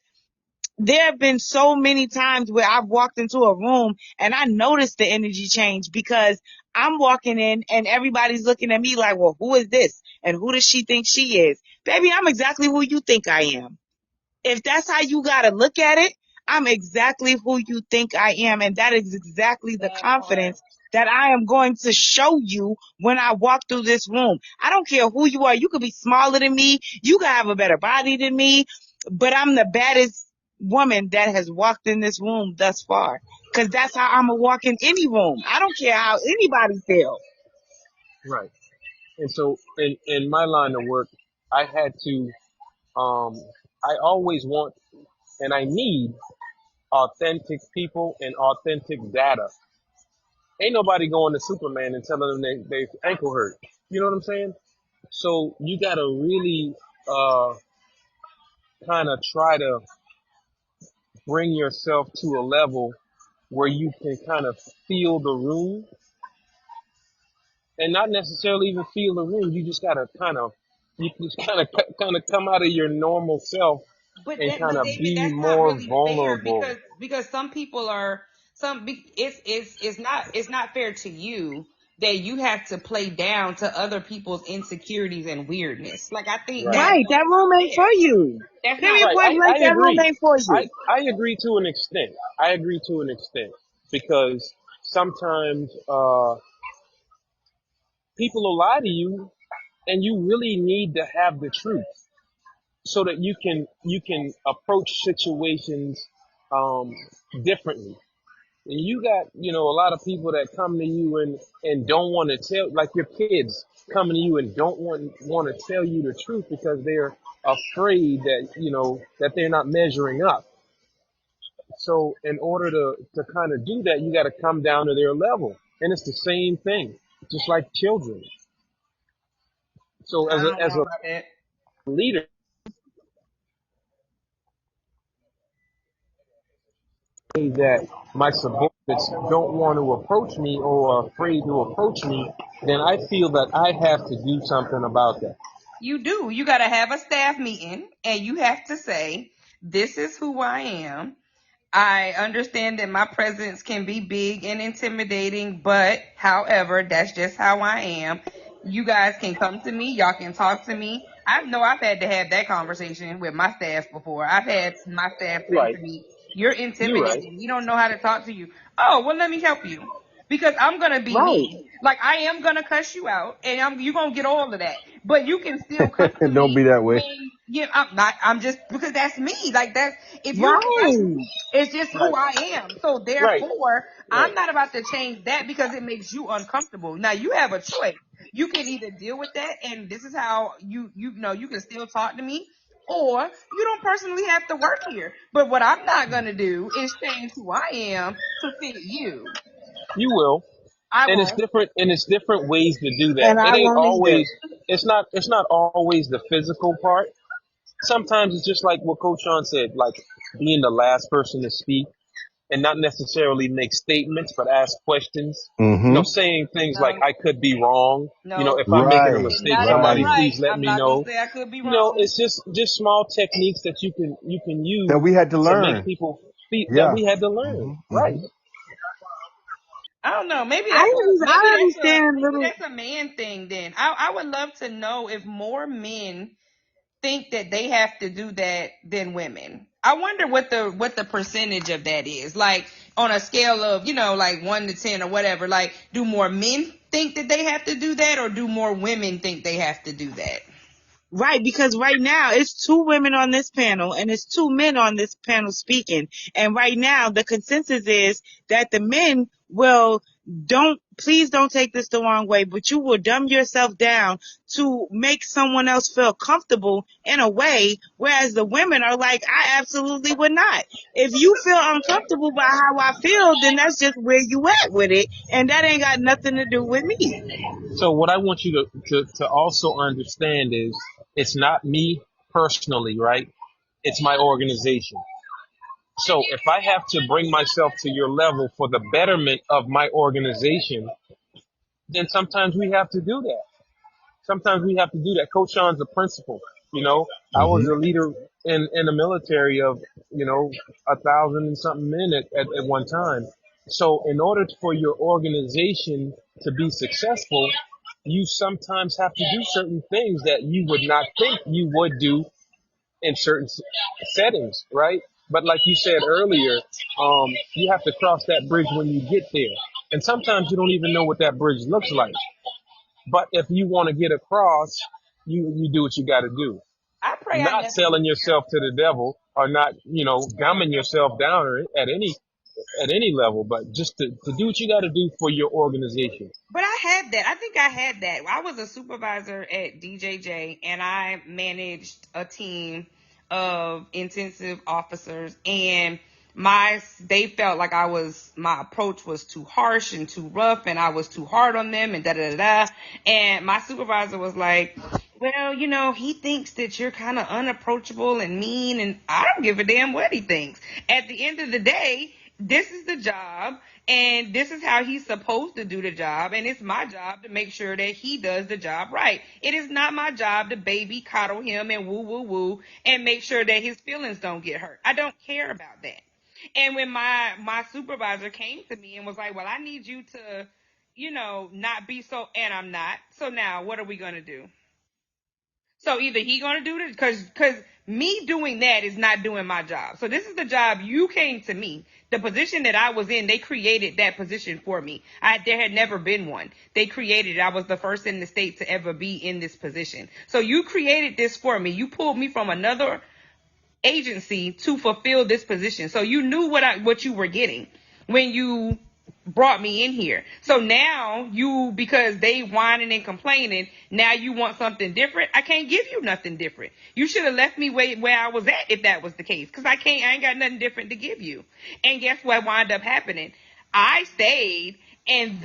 there have been so many times where I've walked into a room and I noticed the energy change because I'm walking in and everybody's looking at me like, well, who is this? And who does she think she is? Baby, I'm exactly who you think I am. If that's how you got to look at it, I'm exactly who you think I am. And that is exactly the That part. confidence that I am going to show you when I walk through this room. I don't care who you are. You could be smaller than me. You could have a better body than me, but I'm the baddest woman that has walked in this room thus far. Cause that's how I'm gonna walk in any room. I don't care how anybody feels. Right. And so in my line of work, I had to, um, I always want and I need authentic people and authentic data. Ain't nobody going to Superman and telling them they ankle hurt. You know what I'm saying? So you gotta really kind of try to bring yourself to a level where you can kind of feel the room and not necessarily even feel the room. You just gotta you just kind of come out of your normal self and kind But of David, be that's not more really fair vulnerable. because some people are it's not fair to you that you have to play down to other people's insecurities and weirdness. Like I think Right. that's Right. That room ain't fair. for you. That's not Period. Right. Point blank. I That room agree. ain't for you. I agree to an extent. I agree to an extent because sometimes people will lie to you, and you really need to have the truth so that you can approach situations um, differently. And you got, a lot of people that come to you and don't want to tell, like your kids coming to you and don't want to tell you the truth because they're afraid that, that they're not measuring up. So in order to kind of do that, you got to come down to their level. And it's the same thing, just like children. So I don't as know a about that. leader, that my subordinates don't want to approach me or are afraid to approach me, then I feel that I have to do something about that. You do. You got to have a staff meeting and you have to say, this is who I am. I understand that my presence can be big and intimidating, but however, that's just how I am. You guys can come to me. Y'all can talk to me. I know I've had to have that conversation with my staff before. I've had my staff say Right. to me, you're You're right. intimidating. We don't know how to talk to you. Oh, well, let me help you. Because I'm going to be Right. me. Like, I am going to cuss you out, and you're going to get all of that. But you can still come to Don't be me that way. when, I'm not, I'm just, because that's me. Like, if you like Right. me, it's just who Right. I am. So Right. therefore, Right. I'm not about to change that because it makes you uncomfortable. Now you have a choice. You can either deal with that, and this is how you know you can still talk to me, or you don't personally have to work here. But what I'm not gonna do is change who I am to fit you. You will. I And it's won't. different and it's different ways to do that. And I It ain't won't either. always it's not always the physical part. Sometimes it's just like what Coach Sean said, like being the last person to speak and not necessarily make statements but ask questions. Mm-hmm. Saying things like No, I could be wrong. no, If I'm making a Right. mistake, not even somebody Right. right. please let I'm me not gonna know. say I could be wrong. It's just small techniques that you can That use we had to to make learn. people feel that Yeah. we had to learn. Mm-hmm. Right. Mm-hmm. I don't know. I understand Maybe little. that's a man thing. Then I would love to know if more men think that they have to do that than women. I wonder what the percentage of that is. Like on a scale of, like 1 to 10 or whatever, like do more men think that they have to do that or do more women think they have to do that? Right, because right now it's two women on this panel and it's two men on this panel speaking. And right now the consensus is that the men will please don't take this the wrong way, but you will dumb yourself down to make someone else feel comfortable in a way, whereas the women are like, I absolutely would not. If you feel uncomfortable by how I feel, then that's just where you at with it. And that ain't got nothing to do with me. So what I want you to also understand is it's not me personally, right? It's my organization. So if I have to bring myself to your level for the betterment of my organization, then sometimes we have to do that. Sometimes we have to do that. Coach Sean's a principal. I was Mm-hmm. a leader in the military of, 1,000 and something men at one time. So in order for your organization to be successful, you sometimes have to do certain things that you would not think you would do in certain settings, right? But like you said earlier, you have to cross that bridge when you get there. And sometimes you don't even know what that bridge looks like. But if you want to get across, you do what you got to do. I pray I Not never get selling yourself to the devil or not, dumbing yourself down at any level, but just to do what you got to do for your organization. But I had that. I think I had that. I was a supervisor at DJJ and I managed a team of intensive officers and they felt like my approach was too harsh and too rough and I was too hard on them and da da da da. And my supervisor was like, well, he thinks that you're kind of unapproachable and mean and I don't give a damn what he thinks. At the end of the day, this is the job, and this is how he's supposed to do the job, and it's my job to make sure that he does the job right. It is not my job to baby coddle him and woo woo woo and make sure that his feelings don't get hurt. I don't care about that. And when my supervisor came to me and was like, well, I need you to, not be so, and I'm not. So now what are we going to do? So either he gonna do this, cause me doing that is not doing my job. So this is the job you came to me. The position that I was in, they created that position for me. There had never been one. They created it. I was the first in the state to ever be in this position. So you created this for me. You pulled me from another agency to fulfill this position. So you knew what you were getting when you brought me in here. So now because they whining and complaining, now you want something different. I can't give you nothing different. You should have left me where I was at if that was the case, because I ain't got nothing different to give you. And guess what wound up happening? I stayed, and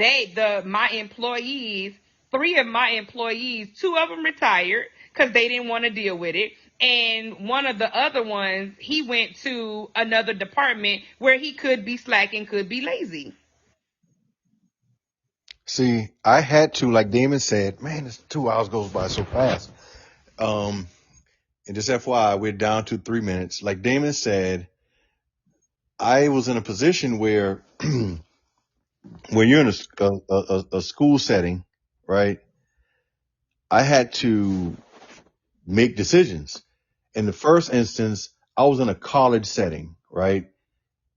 my employees, 3 of my employees, 2 of them retired because they didn't want to deal with it. And one of the other ones, he went to another department where he could be slack and could be lazy. See, I had to, like Damon said, man, this 2 hours goes by so fast. And just FYI, we're down to 3 minutes. Like Damon said, I was in a position where when you're in a school setting, right, I had to make decisions. In the first instance, I was in a college setting, right?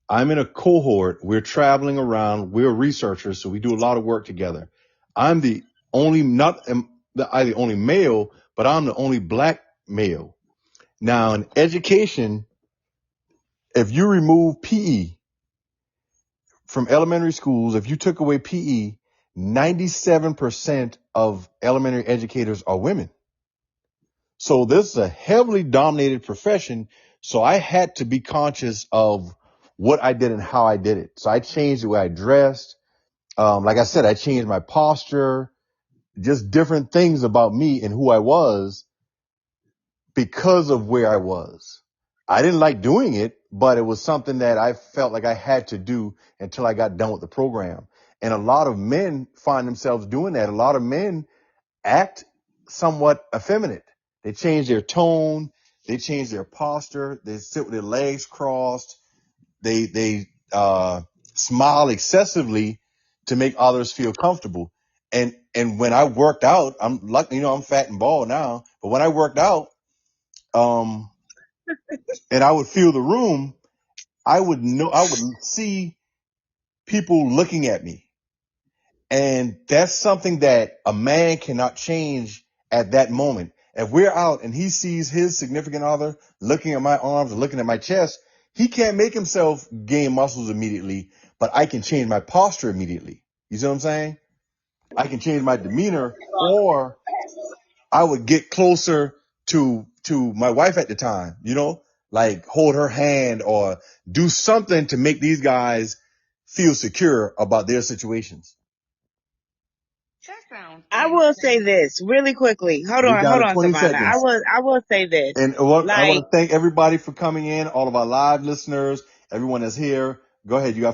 I'm in a cohort. We're traveling around. We're researchers, so we do a lot of work together. I'm the only male, but I'm the only black male. Now, in education, if you remove PE from elementary schools, if you took away PE, 97% of elementary educators are women. So this is a heavily dominated profession. So I had to be conscious of what I did and how I did it. So I changed the way I dressed. Like I said, I changed my posture, just different things about me and who I was because of where I was. I didn't like doing it, but it was something that I felt like I had to do until I got done with the program. And a lot of men find themselves doing that. A lot of men act somewhat effeminate. They change their tone. They change their posture. They sit with their legs crossed. They smile excessively to make others feel comfortable. And when I worked out, I'm lucky, I'm fat and bald now, but when I worked out, and I would feel the room, I would see people looking at me. And that's something that a man cannot change at that moment. If we're out and he sees his significant other looking at my arms or looking at my chest, he can't make himself gain muscles immediately, but I can change my posture immediately. You see what I'm saying? I can change my demeanor, or I would get closer to my wife at the time, like hold her hand or do something to make these guys feel secure about their situations. That sounds. I will say this really quickly. Hold on, 20 Savannah. seconds. I will say this. And I want to thank everybody for coming in, all of our live listeners, everyone that's here. Go ahead, you got